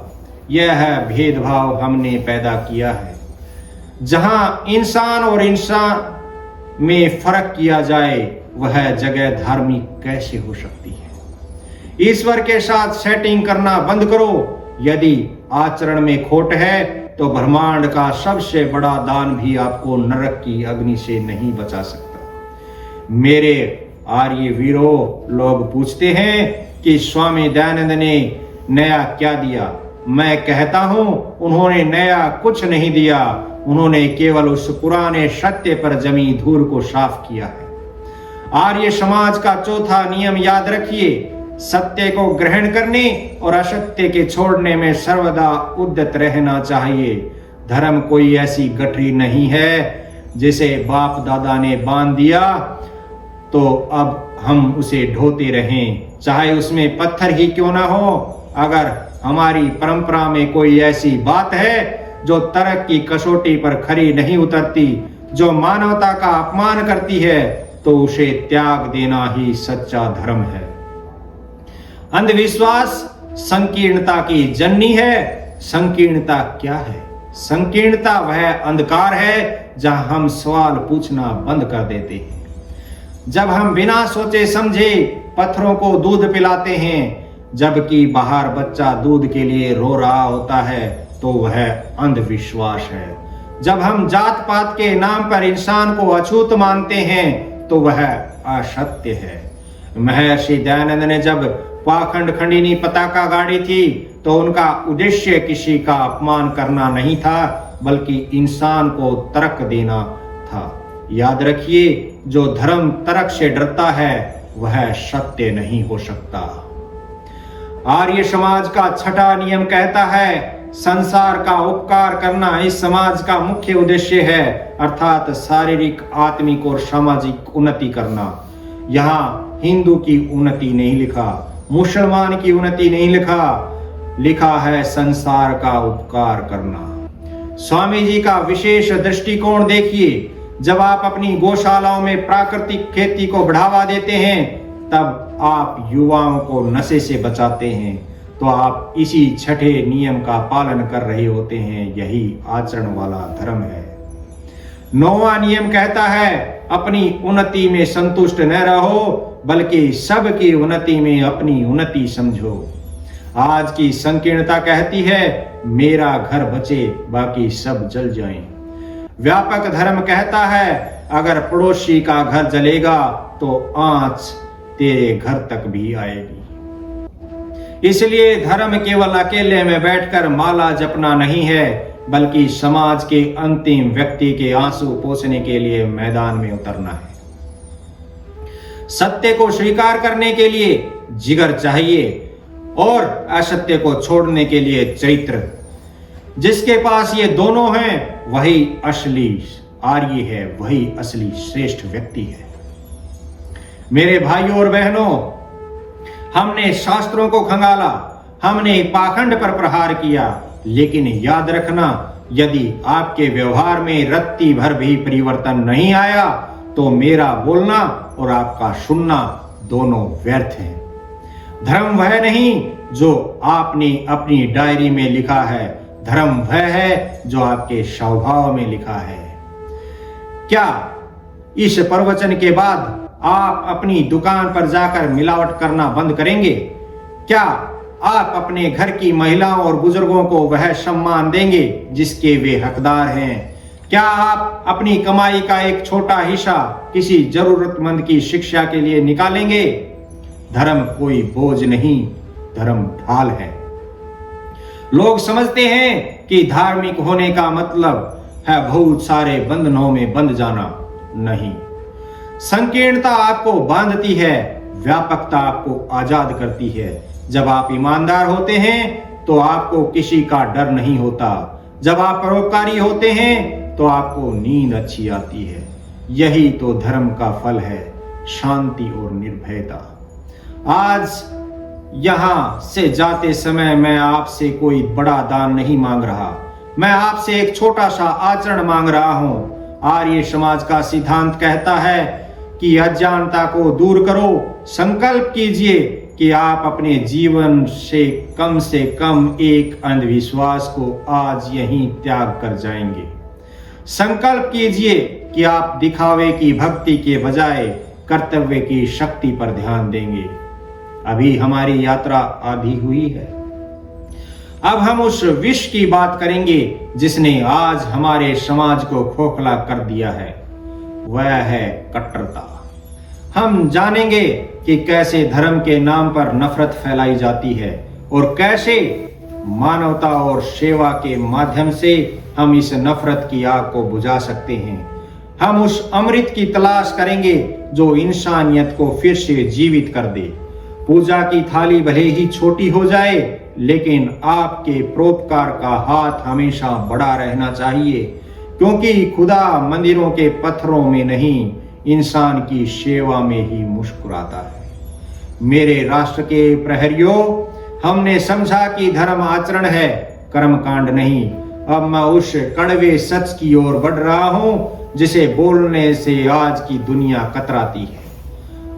A: यह भेदभाव हमने पैदा किया है। जहां इंसान और इंसान में फर्क किया जाए वह जगह धार्मिक कैसे हो सकती है? ईश्वर के साथ सेटिंग करना बंद करो। यदि आचरण में खोट है तो ब्रह्मांड का सबसे बड़ा दान भी आपको नरक की अग्नि से नहीं बचा सकता। मेरे आर्य वीरों, लोग पूछते हैं कि स्वामी दयानंद ने नया क्या दिया। मैं कहता हूं उन्होंने नया कुछ नहीं दिया, उन्होंने केवल उस पुराने सत्य पर जमी धूल को साफ किया है। आर्य समाज का चौथा नियम याद रखिए, सत्य को ग्रहण करने और असत्य के छोड़ने में सर्वदा उद्यत रहना चाहिए। धर्म कोई ऐसी गठरी नहीं है जिसे बाप दादा ने बांध दिया तो अब हम उसे ढोते रहें, चाहे उसमें पत्थर ही क्यों ना हो। अगर हमारी परंपरा में कोई ऐसी बात है जो तर्क की कसौटी पर खरी नहीं उतरती, जो मानवता का अपमान करती है, तो उसे त्याग देना ही सच्चा धर्म है। अंधविश्वास संकीर्णता की जननी है। संकीर्णता क्या है? संकीर्णता वह अंधकार है जहां हम सवाल पूछना बंद कर देते हैं। जब हम बिना सोचे समझे पत्थरों को दूध पिलाते हैं जबकि बाहर बच्चा दूध के लिए रो रहा होता है, तो वह अंधविश्वास है। जब हम जात पात के नाम पर इंसान को अछूत मानते हैं तो वह असत्य है। महर्षि दयानंद ने जब पाखंड खंडिनी पताका गाड़ी थी तो उनका उद्देश्य किसी का अपमान करना नहीं था, बल्कि इंसान को तर्क देना था। याद रखिए, जो धर्म तर्क से डरता है वह सत्य नहीं हो सकता। आर्य समाज का छठा नियम कहता है, संसार का उपकार करना इस समाज का मुख्य उद्देश्य है, अर्थात शारीरिक, आत्मिक और सामाजिक उन्नति करना। यहाँ हिंदू की उन्नति नहीं लिखा, मुसलमान की उन्नति नहीं लिखा है संसार का उपकार करना। स्वामी जी का विशेष दृष्टिकोण देखिए। जब आप अपनी गौशालाओं में प्राकृतिक खेती को बढ़ावा देते हैं, तब आप युवाओं को नशे से बचाते हैं, तो आप इसी छठे नियम का पालन कर रहे होते हैं। यही आचरण वाला धर्म है। 9वां नियम कहता है, अपनी उन्नति में संतुष्ट न रहो, बल्कि सबकी उन्नति में अपनी उन्नति समझो। आज की संकीर्णता कहती है, मेरा घर बचे बाकी सब जल जाएं। व्यापक धर्म कहता है, अगर पड़ोसी का घर जलेगा तो आंच तेरे घर तक भी आएगी। इसलिए धर्म केवल अकेले में बैठकर माला जपना नहीं है, बल्कि समाज के अंतिम व्यक्ति के आंसू पोंछने के लिए मैदान में उतरना है। सत्य को स्वीकार करने के लिए जिगर चाहिए और असत्य को छोड़ने के लिए चरित्र। जिसके पास ये दोनों हैं वही असली आर्य है, वही असली श्रेष्ठ व्यक्ति है। मेरे भाइयों और बहनों, हमने शास्त्रों को खंगाला, हमने पाखंड पर प्रहार किया, लेकिन याद रखना, यदि आपके व्यवहार में रत्ती भर भी परिवर्तन नहीं आया तो मेरा बोलना और आपका सुनना दोनों व्यर्थ है। धर्म वह नहीं जो आपने अपनी डायरी में लिखा है, धर्म वह है जो आपके स्वभाव में लिखा है। क्या इस प्रवचन के बाद आप अपनी दुकान पर जाकर मिलावट करना बंद करेंगे? क्या आप अपने घर की महिलाओं और बुजुर्गों को वह सम्मान देंगे जिसके वे हकदार हैं? क्या आप अपनी कमाई का एक छोटा हिस्सा किसी जरूरतमंद की शिक्षा के लिए निकालेंगे? धर्म कोई बोझ नहीं, धर्म ढाल है। लोग समझते हैं कि धार्मिक होने का मतलब है बहुत सारे बंधनों में बंध जाना। नहीं, संकीर्णता आपको बांधती है, व्यापकता आपको आजाद करती है। जब आप ईमानदार होते हैं तो आपको किसी का डर नहीं होता। जब आप परोपकारी होते हैं तो आपको नींद अच्छी आती है। यही तो धर्म का फल है, शांति और निर्भयता। आज यहां से जाते समय मैं आपसे कोई बड़ा दान नहीं मांग रहा, मैं आपसे एक छोटा सा आचरण मांग रहा हूं। आर्य समाज का सिद्धांत कहता है कि अज्ञानता को दूर करो। संकल्प कीजिए कि आप अपने जीवन से कम एक अंधविश्वास को आज यहीं त्याग कर जाएंगे। संकल्प कीजिए कि आप दिखावे की भक्ति के बजाय कर्तव्य की शक्ति पर ध्यान देंगे। अभी हमारी यात्रा आधी हुई है। अब हम उस विष की बात करेंगे जिसने आज हमारे समाज को खोखला कर दिया है। वह है कट्टरता। हम जानेंगे कि कैसे धर्म के नाम पर नफरत फैलाई जाती है और कैसे मानवता और सेवा के माध्यम से हम इस नफरत की आग को बुझा सकते हैं। हम उस अमृत की तलाश करेंगे जो इंसानियत को फिर से जीवित कर दे। पूजा की थाली भले ही छोटी हो जाए, लेकिन आपके परोपकार का हाथ हमेशा बड़ा रहना चाहिए, क्योंकि खुदा मंदिरों के पत्थरों में नहीं, इंसान की सेवा में ही मुस्कुराता है। मेरे राष्ट्र के प्रहरियों, हमने समझा कि धर्म आचरण है, कर्मकांड नहीं। अब मैं उस कड़वे सच की ओर बढ़ रहा हूं जिसे बोलने से आज की दुनिया कतराती है।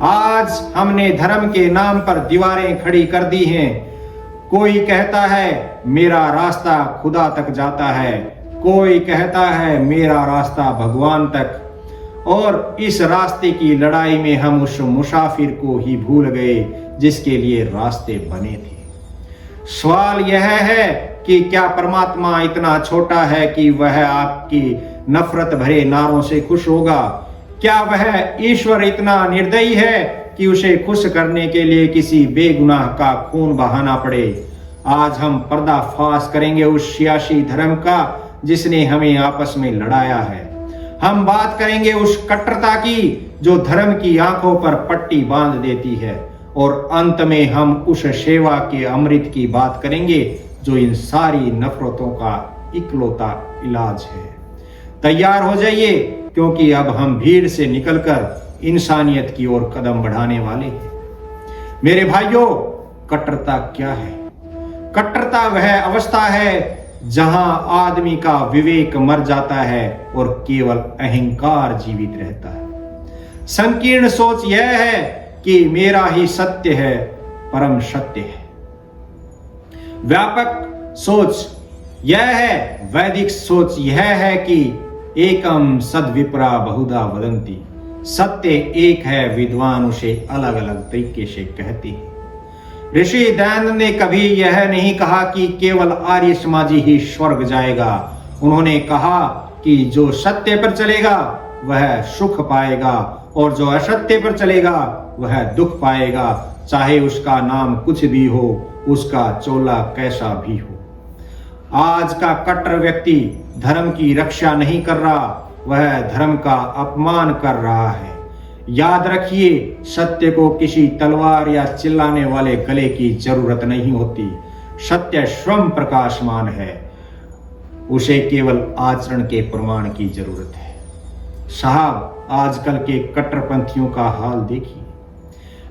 A: आज हमने धर्म के नाम पर दीवारें खड़ी कर दी हैं। कोई कहता है मेरा रास्ता खुदा तक जाता है, कोई कहता है मेरा रास्ता भगवान तक, और इस रास्ते की लड़ाई में हम उस मुसाफिर को ही भूल गए जिसके लिए रास्ते बने थे। सवाल यह है कि क्या परमात्मा इतना छोटा है कि वह आपकी नफरत भरे नारों से खुश होगा? क्या वह ईश्वर इतना निर्दयी है कि उसे खुश करने के लिए किसी बेगुनाह का खून बहाना पड़े? आज हम पर्दाफाश करेंगे उस सियासी धर्म का जिसने हमें आपस में लड़ाया है। हम बात करेंगे उस कट्टरता की जो धर्म की आंखों पर पट्टी बांध देती है, और अंत में हम उस सेवा के अमृत की बात करेंगे जो इन सारी नफरतों का इकलौता इलाज है। तैयार हो जाइए, क्योंकि अब हम भीड़ से निकलकर इंसानियत की ओर कदम बढ़ाने वाले हैं। मेरे भाइयों, कट्टरता क्या है? कट्टरता वह अवस्था है जहां आदमी का विवेक मर जाता है और केवल अहंकार जीवित रहता है। संकीर्ण सोच यह है कि मेरा ही सत्य है, परम सत्य है। व्यापक सोच यह है, वैदिक सोच यह है कि एकम सद्विप्रा बहुधा वदंती। सत्य एक है, विद्वान उसे अलग अलग तरीके से कहते हैं। ऋषि दयानंद ने कभी यह नहीं कहा कि केवल आर्य समाजी ही स्वर्ग जाएगा। उन्होंने कहा कि जो सत्य पर चलेगा वह सुख पाएगा, और जो असत्य पर चलेगा वह दुख पाएगा, चाहे उसका नाम कुछ भी हो, उसका चोला कैसा भी हो। आज का कट्टर व्यक्ति धर्म की रक्षा नहीं कर रहा, वह धर्म का अपमान कर रहा है। याद रखिए, सत्य को किसी तलवार या चिल्लाने वाले गले की जरूरत नहीं होती। सत्य स्वयं प्रकाशमान है, उसे केवल आचरण के प्रमाण की जरूरत है। साहब, आजकल के कट्टरपंथियों का हाल देखिए।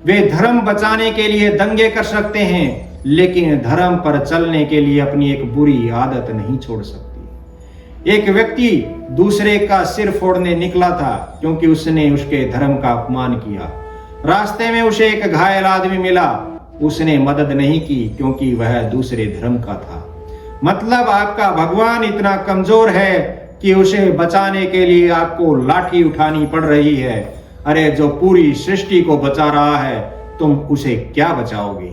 A: वे धर्म बचाने के लिए दंगे कर सकते हैं, लेकिन धर्म पर चलने के लिए अपनी एक बुरी आदत नहीं छोड़ सकते। एक व्यक्ति दूसरे का सिर फोड़ने निकला था क्योंकि उसने उसके धर्म का अपमान किया। रास्ते में उसे एक घायल आदमी मिला, उसने मदद नहीं की क्योंकि वह दूसरे धर्म का था। मतलब आपका भगवान इतना कमजोर है कि उसे बचाने के लिए आपको लाठी उठानी पड़ रही है। अरे, जो पूरी सृष्टि को बचा रहा है, तुम उसे क्या बचाओगे?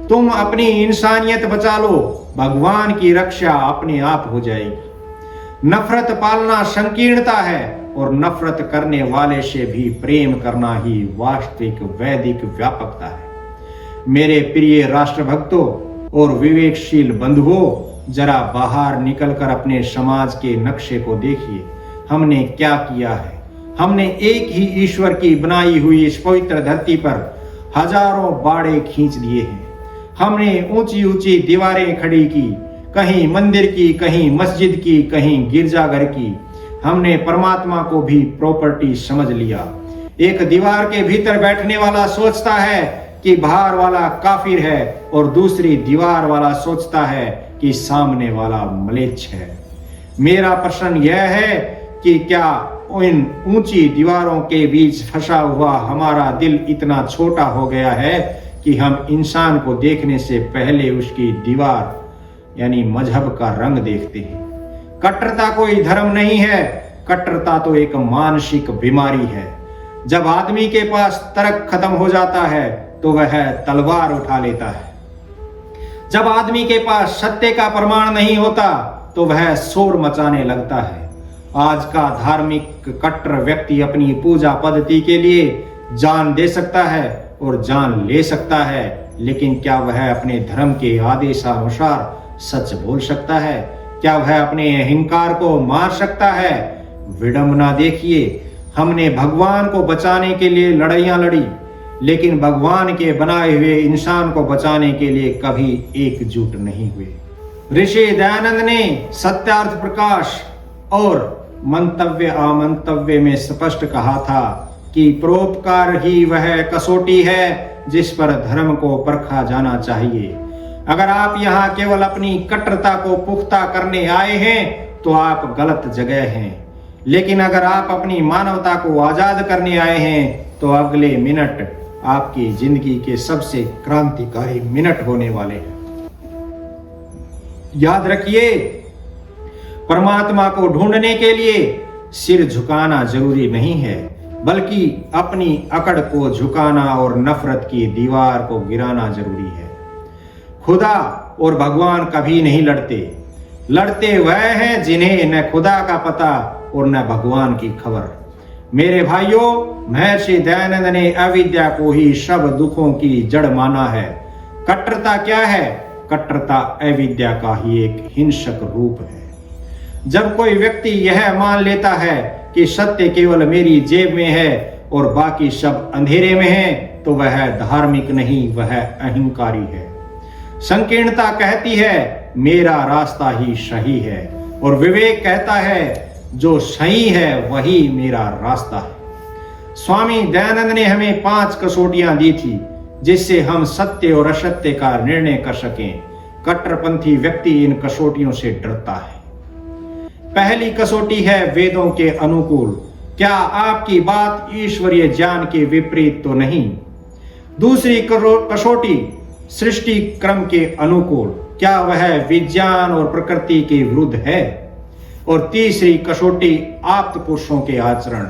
A: तुम अपनी इंसानियत बचा लो, भगवान की रक्षा अपने आप हो जाएगी। नफरत पालना संकीर्णता है और नफरत करने वाले से भी प्रेम करना ही वास्तविक वैदिक व्यापकता है। मेरे प्रिय राष्ट्रभक्तों और विवेकशील बंधुओं, जरा बाहर निकलकर अपने समाज के नक्शे को देखिए। हमने क्या किया है? हमने एक ही ईश्वर की बनाई हुई इस पवित्र धरती पर हजारों बाड़े खींच दिए हैं। हमने ऊंची ऊंची दीवारें खड़ी की, कहीं मंदिर की, कहीं मस्जिद की, कहीं गिरजाघर की। हमने परमात्मा को भी प्रॉपर्टी समझ लिया। एक दीवार के भीतर बैठने वाला सोचता है कि बाहर वाला काफिर है और दूसरी दीवार वाला सोचता है कि सामने वाला म्लेच्छ है। मेरा प्रश्न यह है कि क्या इन ऊंची दीवारों के बीच फंसा हुआ हमारा दिल इतना छोटा हो गया है कि हम इंसान को देखने से पहले उसकी दीवार यानी मजहब का रंग देखते हैं। कट्टरता कोई धर्म नहीं है, कट्टरता तो एक मानसिक बीमारी है। जब आदमी के पास तर्क खत्म हो जाता है तो वह तलवार उठा लेता है। जब आदमी के पास सत्य का प्रमाण नहीं होता तो वह शोर मचाने लगता है। आज का धार्मिक कट्टर व्यक्ति अपनी पूजा पद्धति के लिए जान दे सकता है और जान ले सकता है, लेकिन क्या वह अपने धर्म के आदेशानुसार सच बोल सकता है? क्या वह अपने अहंकार को मार सकता है? विडंबना देखिए, हमने भगवान को बचाने के लिए लड़ाइयां लड़ी, लेकिन भगवान के बनाए हुए इंसान को बचाने के लिए कभी एकजुट नहीं हुए। ऋषि दयानंद ने सत्यार्थ प्रकाश और मंतव्य अमंतव्य में स्पष्ट कहा था कि परोपकार ही वह कसौटी है जिस पर धर्म को परखा जाना चाहिए। अगर आप यहाँ केवल अपनी कट्टरता को पुख्ता करने आए हैं तो आप गलत जगह हैं, लेकिन अगर आप अपनी मानवता को आजाद करने आए हैं तो अगले मिनट आपकी जिंदगी के सबसे क्रांतिकारी मिनट होने वाले हैं। याद रखिए, परमात्मा को ढूंढने के लिए सिर झुकाना जरूरी नहीं है, बल्कि अपनी अकड़ को झुकाना और नफरत की दीवार को गिराना जरूरी है। खुदा और भगवान कभी नहीं लड़ते। लड़ते वह हैं जिन्हें न खुदा का पता और न भगवान की खबर। मेरे भाइयों, महर्षि दयानंद ने अविद्या को ही सब दुखों की जड़ माना है। कट्टरता क्या है? कट्टरता अविद्या का ही एक हिंसक रूप है। जब कोई व्यक्ति यह मान लेता है कि सत्य केवल मेरी जेब में है और बाकी सब अंधेरे में है, तो वह धार्मिक नहीं, वह अहंकारी है। संकीर्णता कहती है मेरा रास्ता ही सही है, और विवेक कहता है जो सही है वही मेरा रास्ता है। स्वामी दयानंद ने हमें 5 कसौटियां दी थी जिससे हम सत्य और असत्य का निर्णय कर सकें। कट्टरपंथी व्यक्ति इन कसौटियों से डरता है। पहली कसौटी है वेदों के अनुकूल। क्या आपकी बात ईश्वरीय ज्ञान के विपरीत तो नहीं? दूसरी कसौटी सृष्टि क्रम के अनुकूल। क्या वह विज्ञान और प्रकृति के विरुद्ध है? और तीसरी कसौटी आप्त पुरुषों के आचरण।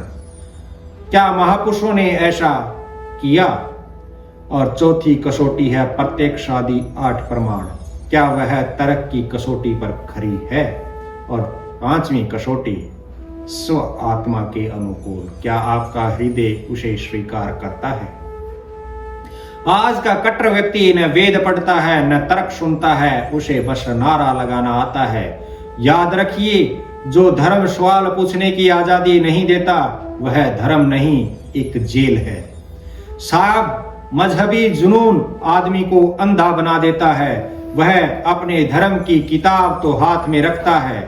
A: क्या महापुरुषों ने ऐसा किया? और चौथी कसौटी है प्रत्यक्षादि 8 प्रमाण। क्या वह तर्क की कसौटी पर खरी है? और 5वीं कसौटी स्व आत्मा के अनुकूल। क्या आपका हृदय उसे स्वीकार करता है? आज का कट्टर व्यक्ति न वेद पढ़ता है न तर्क सुनता है, उसे बस नारा लगाना आता है। याद रखिए, जो धर्म सवाल पूछने की आजादी नहीं देता वह धर्म नहीं, एक जेल है। साहब, मजहबी जुनून आदमी को अंधा बना देता है। वह अपने धर्म की किताब तो हाथ में रखता है,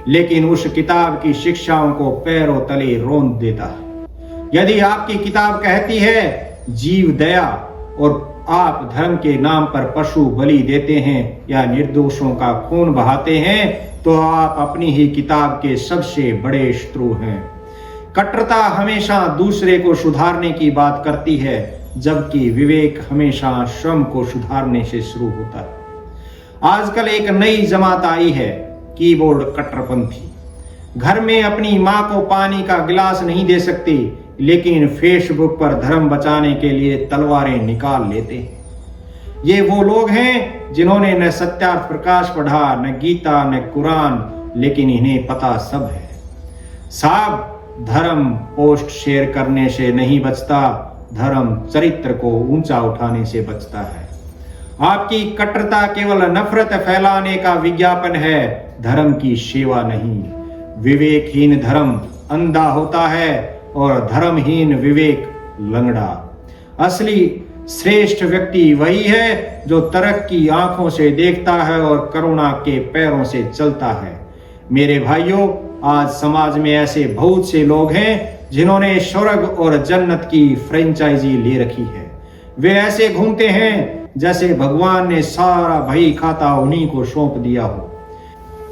A: लेकिन उस किताब की शिक्षाओं को पैरों तले रौंद देता है। यदि आपकी किताब कहती है जीव दया और आप धर्म के नाम पर पशु बलि देते हैं या निर्दोषों का खून बहाते हैं, तो आप अपनी ही किताब के सबसे बड़े शत्रु हैं। कट्टरता हमेशा दूसरे को सुधारने की बात करती है, जबकि विवेक हमेशा स्वयं को सुधारने से शुरू होता है। आजकल एक नई जमात आई है, कीबोर्ड कट्टरपंथी। घर में अपनी मां को पानी का गिलास नहीं दे सकती, लेकिन फेसबुक पर धर्म बचाने के लिए तलवारें निकाल लेते हैं। ये वो लोग हैं जिन्होंने न सत्यार्थ प्रकाश पढ़ा, न गीता, न कुरान लेकिन इन्हें पता सब है। साहब, धर्म पोस्ट शेयर करने से नहीं बचता, धर्म चरित्र को ऊंचा उठाने से बचता है। आपकी कट्टरता केवल नफरत फैलाने का विज्ञापन है, धर्म की सेवा नहीं। विवेकहीन धर्म अंधा होता है और धर्महीन विवेक लंगड़ा। असली श्रेष्ठ व्यक्ति वही है जो तर्क की आंखों से देखता है और करुणा के पैरों से चलता है। मेरे भाइयों, आज समाज में ऐसे बहुत से लोग हैं जिन्होंने स्वर्ग और जन्नत की फ्रेंचाइजी ले रखी है। वे ऐसे घूमते हैं जैसे भगवान ने सारा भई खाता उन्हीं को सौंप दिया हो।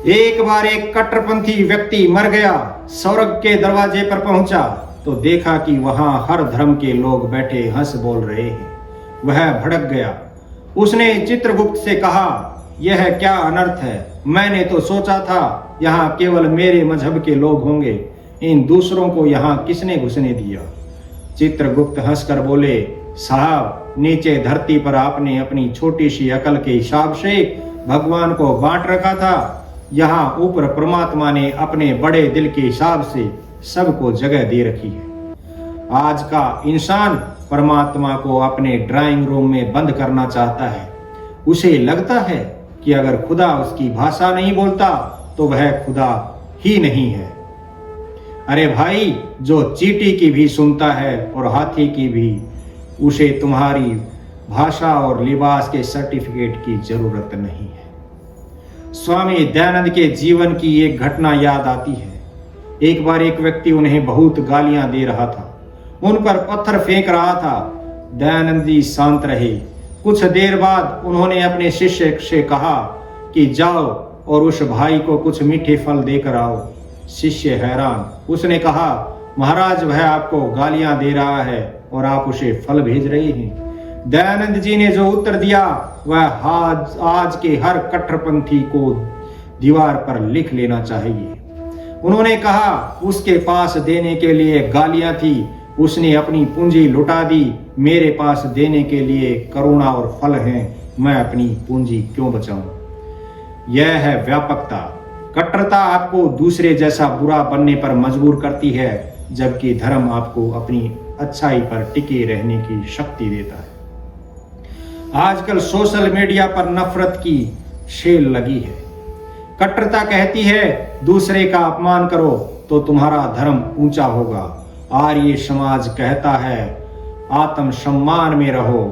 A: एक बार एक कट्टरपंथी व्यक्ति मर गया, स्वर्ग के दरवाजे पर पहुंचा तो देखा कि वहां हर धर्म के लोग बैठे हंस बोल रहे हैं। वह भड़क गया। उसने चित्रगुप्त से कहा, यह क्या अनर्थ है? मैंने तो सोचा था यहाँ केवल मेरे मजहब के लोग होंगे, इन दूसरों को यहाँ किसने घुसने दिया? चित्रगुप्त हंसकर बोले, साहब, नीचे धरती पर आपने अपनी छोटी सी अकल के हिसाब से भगवान को बांट रखा था, यहाँ ऊपर परमात्मा ने अपने बड़े दिल के हिसाब से सबको जगह दे रखी है। आज का इंसान परमात्मा को अपने ड्राइंग रूम में बंद करना चाहता है। उसे लगता है कि अगर खुदा उसकी भाषा नहीं बोलता तो वह खुदा ही नहीं है। अरे भाई, जो चींटी की भी सुनता है और हाथी की भी, उसे तुम्हारी भाषा और लिबास के सर्टिफिकेट की जरूरत नहीं है। स्वामी दयानंद के जीवन की एक घटना याद आती है। एक बार एक व्यक्ति उन्हें बहुत गालियां दे रहा था, उन पर पत्थर फेंक रहा था। दयानंद जी शांत रहे। कुछ देर बाद उन्होंने अपने शिष्य से कहा कि जाओ और उस भाई को कुछ मीठे फल देकर आओ। शिष्य हैरान। उसने कहा, महाराज, वह आपको गालियां दे रहा है और आप उसे फल भेज रहे हैं। दयानंद जी ने जो उत्तर दिया वह आज के हर कट्टरपंथी को दीवार पर लिख लेना चाहिए। उन्होंने कहा, उसके पास देने के लिए गालियां थी, उसने अपनी पूंजी लुटा दी। मेरे पास देने के लिए करुणा और फल हैं, मैं अपनी पूंजी क्यों बचाऊं? यह है व्यापकता। कट्टरता आपको दूसरे जैसा बुरा बनने पर मजबूर करती है, जबकि धर्म आपको अपनी अच्छाई पर टिके रहने की शक्ति देता है। आजकल सोशल मीडिया पर नफरत की शेल लगी है। कट्टरता कहती है, दूसरे का अपमान करो तो तुम्हारा धर्म ऊंचा होगा। आर्य समाज कहता है, आत्म सम्मान में रहो,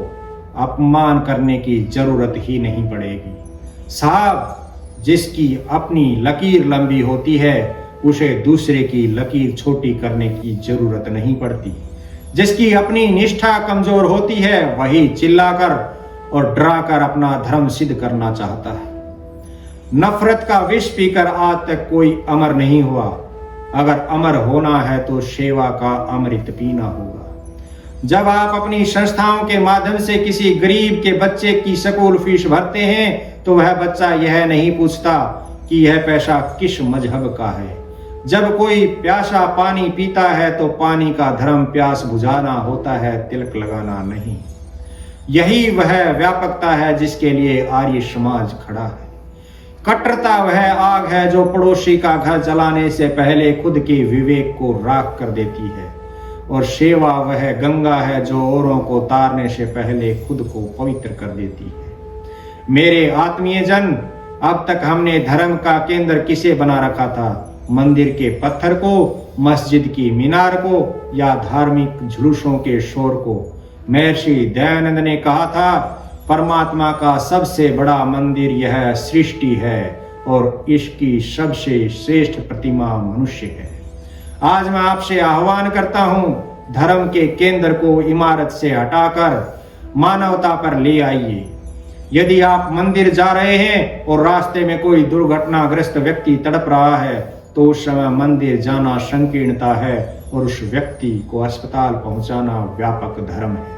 A: अपमान करने की जरूरत ही नहीं पड़ेगी। साहब, जिसकी अपनी लकीर लंबी होती है उसे दूसरे की लकीर छोटी करने की जरूरत नहीं पड़ती। जिसकी अपनी निष्ठा कमजोर होती है वही चिल्लाकर और डराकर अपना धर्म सिद्ध करना चाहता है। नफरत का विष पीकर आज तक कोई अमर नहीं हुआ। अगर अमर होना है तो सेवा का अमृत पीना होगा। जब आप अपनी संस्थाओं के माध्यम से किसी गरीब के बच्चे की स्कूल फीस भरते हैं तो वह बच्चा यह नहीं पूछता कि यह पैसा किस मजहब का है। जब कोई प्यासा पानी पीता है तो पानी का धर्म प्यास बुझाना होता है, तिलक लगाना नहीं। यही वह व्यापकता है जिसके लिए आर्य समाज खड़ा है। कट्टरता वह आग है जो पड़ोसी का घर जलाने से पहले खुद के विवेक को राख कर देती है, और सेवा वह गंगा है जो औरों को तारने से पहले खुद को पवित्र कर देती है। मेरे आत्मीय जन, अब तक हमने धर्म का केंद्र किसे बना रखा था? मंदिर के पत्थर को, मस्जिद की मीनार को, या धार्मिक जुलूसों के शोर को? महर्षि दयानंद ने कहा था, परमात्मा का सबसे बड़ा मंदिर यह सृष्टि है और इसकी सबसे श्रेष्ठ प्रतिमा मनुष्य है। आज मैं आपसे आह्वान करता हूं, धर्म के केंद्र को इमारत से हटाकर मानवता पर ले आइए। यदि आप मंदिर जा रहे हैं और रास्ते में कोई दुर्घटनाग्रस्त व्यक्ति तड़प रहा है तो उस समय मंदिर जाना संकीर्णता है और उस व्यक्ति को अस्पताल पहुंचाना व्यापक धर्म है।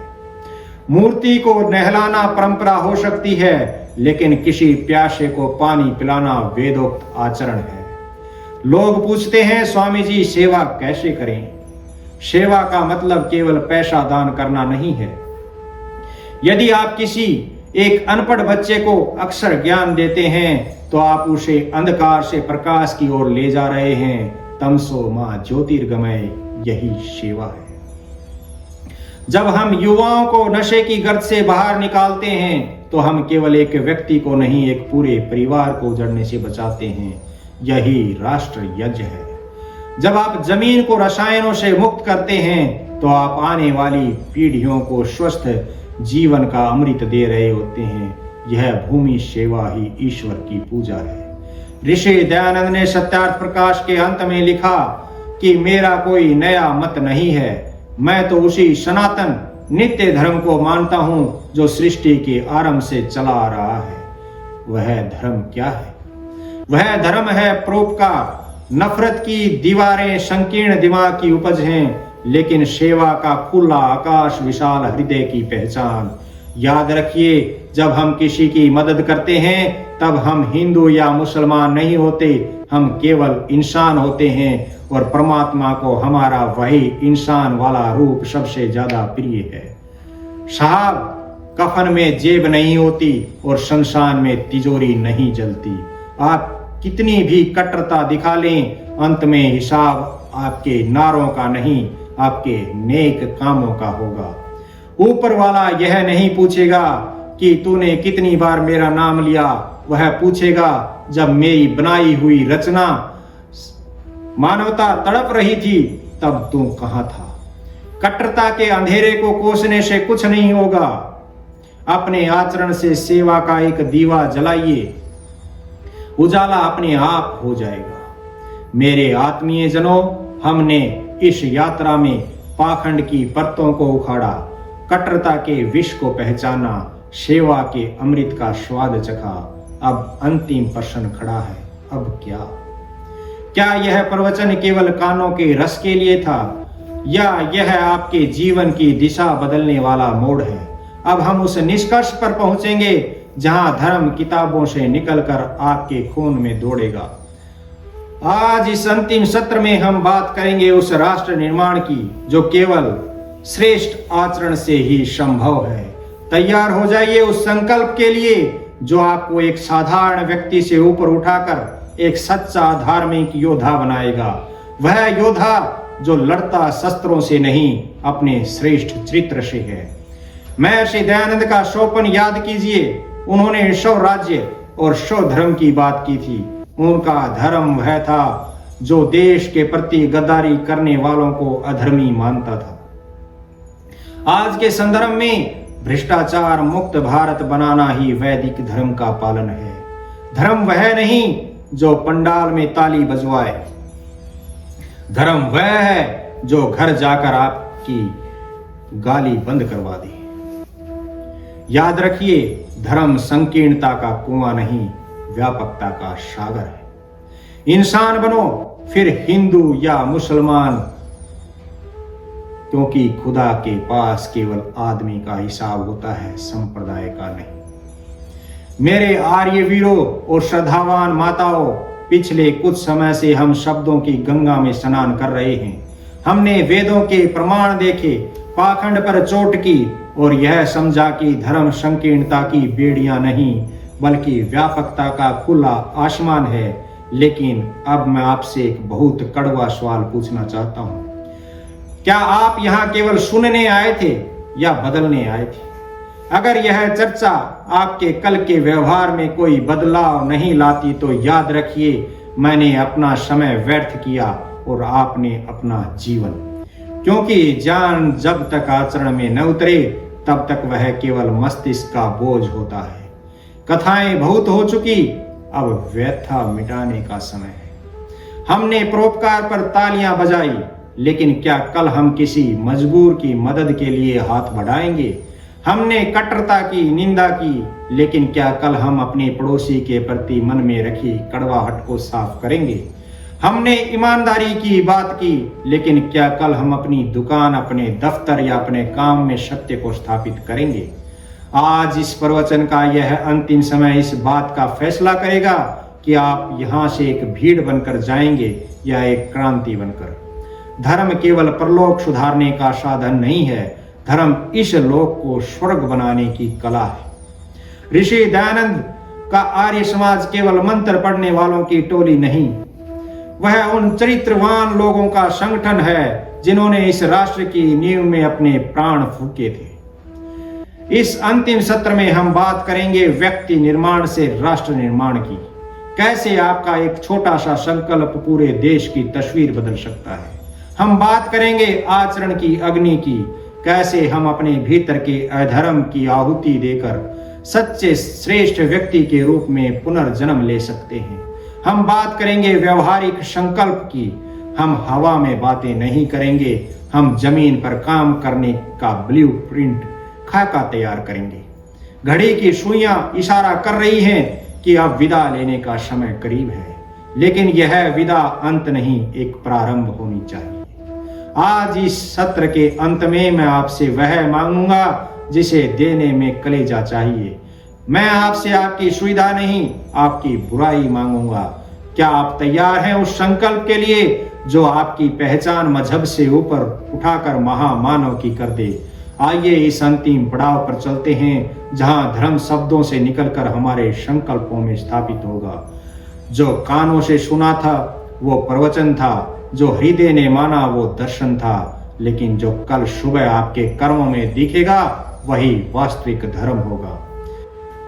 A: मूर्ति को नहलाना परंपरा हो सकती है, लेकिन किसी प्यासे को पानी पिलाना वेदोक्त आचरण है। लोग पूछते हैं, स्वामी जी सेवा कैसे करें? सेवा का मतलब केवल पैसा दान करना नहीं है। यदि आप किसी एक अनपढ़ बच्चे को अक्षर ज्ञान देते हैं तो आप उसे अंधकार से प्रकाश की ओर ले जा रहे हैं। तमसो मां ज्योतिर्गमय, यही सेवा है। जब हम युवाओं को नशे की गर्त से बाहर निकालते हैं तो हम केवल एक व्यक्ति को नहीं, एक पूरे परिवार को उजड़ने से बचाते हैं। यही राष्ट्र यज्ञ है। जब आप जमीन को रसायनों से मुक्त करते हैं तो आप आने वाली पीढ़ियों को स्वस्थ जीवन का अमृत दे रहे होते हैं। यह भूमि सेवा ही ईश्वर की पूजा है। ऋषि दयानंद ने सत्यार्थ प्रकाश के अंत में लिखा कि मेरा कोई नया मत नहीं है, मैं तो उसी सनातन नित्य धर्म को मानता हूं जो सृष्टि के आरंभ से चला आ रहा है। वह धर्म क्या है? वह धर्म है परोपकार। नफरत की दीवारें संकीर्ण दिमाग की उपज हैं, लेकिन सेवा का खुला आकाश विशाल हृदय की पहचान। याद रखिए, जब हम किसी की मदद करते हैं तब हम हिंदू या मुसलमान नहीं होते, हम केवल इंसान होते हैं और परमात्मा को हमारा वही इंसान वाला रूप सबसे ज्यादा प्रिय है। साहब, कफन में जेब नहीं होती और शमशान में तिजोरी नहीं जलती। आप कितनी भी कट्टरता दिखा लें, अंत में हिसाब आपके नारों का नहीं, आपके नेक कामों का होगा। ऊपर वाला यह नहीं पूछेगा कि तूने कितनी बार मेरा नाम लिया, वह पूछेगा जब मेरी बनाई हुई रचना मानवता तड़प रही थी तब तू कहां था। कट्टरता के अंधेरे को कोसने से कुछ नहीं होगा। अपने आचरण से सेवा का एक दीवा जलाइए, उजाला अपने आप हो जाएगा। मेरे आत्मीय जनों, हमने इस यात्रा में पाखंड की परतों को उखाड़ा, कट्टरता के विष को पहचाना, सेवा के अमृत का स्वाद चखा। अब अंतिम प्रश्न खड़ा है, अब क्या यह प्रवचन केवल कानों के रस के लिए था या यह आपके जीवन की दिशा बदलने वाला मोड़ है? अब हम उस निष्कर्ष पर पहुंचेंगे जहां धर्म किताबों से निकलकर आपके खून में दौड़ेगा। आज इस अंतिम सत्र में हम बात करेंगे उस राष्ट्र निर्माण की जो केवल श्रेष्ठ आचरण से ही संभव है। तैयार हो जाइए उस संकल्प के लिए जो आपको एक साधारण व्यक्ति से ऊपर उठाकर एक सच्चा धार्मिक योद्धा बनाएगा। वह योद्धा जो लड़ता शस्त्रों से नहीं, अपने श्रेष्ठ चरित्र से है। महर्षि दयानंद का सोपन याद कीजिए। उन्होंने स्वराज्य और स्वधर्म की बात की थी। उनका धर्म वह था जो देश के प्रति गद्दारी करने वालों को अधर्मी मानता था। आज के संदर्भ में भ्रष्टाचार मुक्त भारत बनाना ही वैदिक धर्म का पालन है। धर्म वह नहीं जो पंडाल में ताली बजवाए, धर्म वह है जो घर जाकर आपकी गाली बंद करवा दे। याद रखिए, धर्म संकीर्णता का कुआं नहीं, व्यापकता का सागर है। इंसान बनो, फिर हिंदू या मुसलमान, क्योंकि खुदा के पास केवल आदमी का हिसाब होता है, संप्रदाय का नहीं। मेरे आर्य वीरों और श्रद्धावान माताओं, पिछले कुछ समय से हम शब्दों की गंगा में स्नान कर रहे हैं। हमने वेदों के प्रमाण देखे, पाखंड पर चोट की और यह समझा कि धर्म संकीर्णता की बेड़ियां नहीं बल्कि व्यापकता का खुला आसमान है। लेकिन अब मैं आपसे एक बहुत कड़वा सवाल पूछना चाहता हूं। क्या आप यहां केवल सुनने आए थे या बदलने आए थे? अगर यह चर्चा आपके कल के व्यवहार में कोई बदलाव नहीं लाती तो याद रखिए, मैंने अपना समय व्यर्थ किया और आपने अपना जीवन। क्योंकि ज्ञान जब तक आचरण में न उतरे तब तक वह केवल मस्तिष्क का बोझ होता है। कथाएं बहुत हो चुकी, अब व्यथा मिटाने का समय है। हमने परोपकार पर तालियां बजाई, लेकिन क्या कल हम किसी मजबूर की मदद के लिए हाथ बढ़ाएंगे? हमने कट्टरता की निंदा की, लेकिन क्या कल हम अपने पड़ोसी के प्रति मन में रखी कड़वाहट को साफ करेंगे? हमने ईमानदारी की बात की, लेकिन क्या कल हम अपनी दुकान, अपने दफ्तर या अपने काम में सत्य को स्थापित करेंगे? आज इस प्रवचन का यह अंतिम समय इस बात का फैसला करेगा कि आप यहाँ से एक भीड़ बनकर जाएंगे या एक क्रांति बनकर। धर्म केवल परलोक सुधारने का साधन नहीं है, धर्म इस लोक को स्वर्ग बनाने की कला है। ऋषि दयानंद का आर्य समाज केवल मंत्र पढ़ने वालों की टोली नहीं, वह उन चरित्रवान लोगों का संगठन है जिन्होंने इस राष्ट्र की नींव में अपने प्राण फूके थे। इस अंतिम सत्र में हम बात करेंगे व्यक्ति निर्माण से राष्ट्र निर्माण की। कैसे आपका एक छोटा सा संकल्प पूरे देश की तस्वीर बदल सकता है। हम बात करेंगे आचरण की अग्नि की, कैसे हम अपने भीतर के अधर्म की आहुति देकर सच्चे श्रेष्ठ व्यक्ति के रूप में पुनर्जन्म ले सकते हैं। हम बात करेंगे व्यवहारिक संकल्प की। हम हवा में बातें नहीं करेंगे, हम जमीन पर काम करने का ब्लूप्रिंट खाका तैयार करेंगे। घड़ी की सुइयां इशारा कर रही हैं कि अब विदा लेने का समय करीब है, लेकिन यह विदा अंत नहीं, एक प्रारंभ होनी चाहिए। आज इस सत्र के अंत में मैं आपसे वह मांगूंगा जिसे देने में कलेजा चाहिए। मैं आपसे आपकी सुविधा नहीं, आपकी बुराई मांगूंगा। क्या आप तैयार हैं उस संकल्प के लिए जो आपकी पहचान मजहब से ऊपर उठाकर महामानव की कर दे? आइए इस अंतिम पड़ाव पर चलते हैं जहां धर्म शब्दों से निकलकर हमारे संकल्पों में स्थापित होगा। जो कानों से सुना था वो प्रवचन था, जो हृदय ने माना वो दर्शन था, लेकिन जो कल सुबह आपके कर्मों में दिखेगा वही वास्तविक धर्म होगा।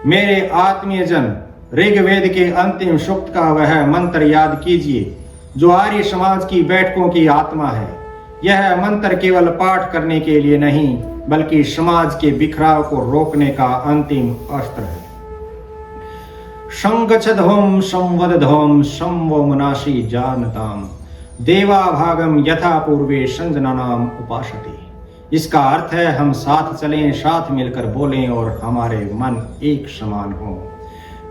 A: मेरे आत्मीय जन, ऋग्वेद के अंतिम सूक्त का वह मंत्र याद कीजिए जो आर्य समाज की बैठकों की आत्मा है। यह मंत्र केवल पाठ करने के लिए नहीं, बल्कि समाज के बिखराव को रोकने का अंतिम अस्त्र है। संगच्छध्वं संवदध्वं संवो मनासी जानताम देवा भागम यथा पूर्वे संजनानाम उपासते। इसका अर्थ है हम साथ चलें, साथ मिलकर बोलें और हमारे मन एक समान हो।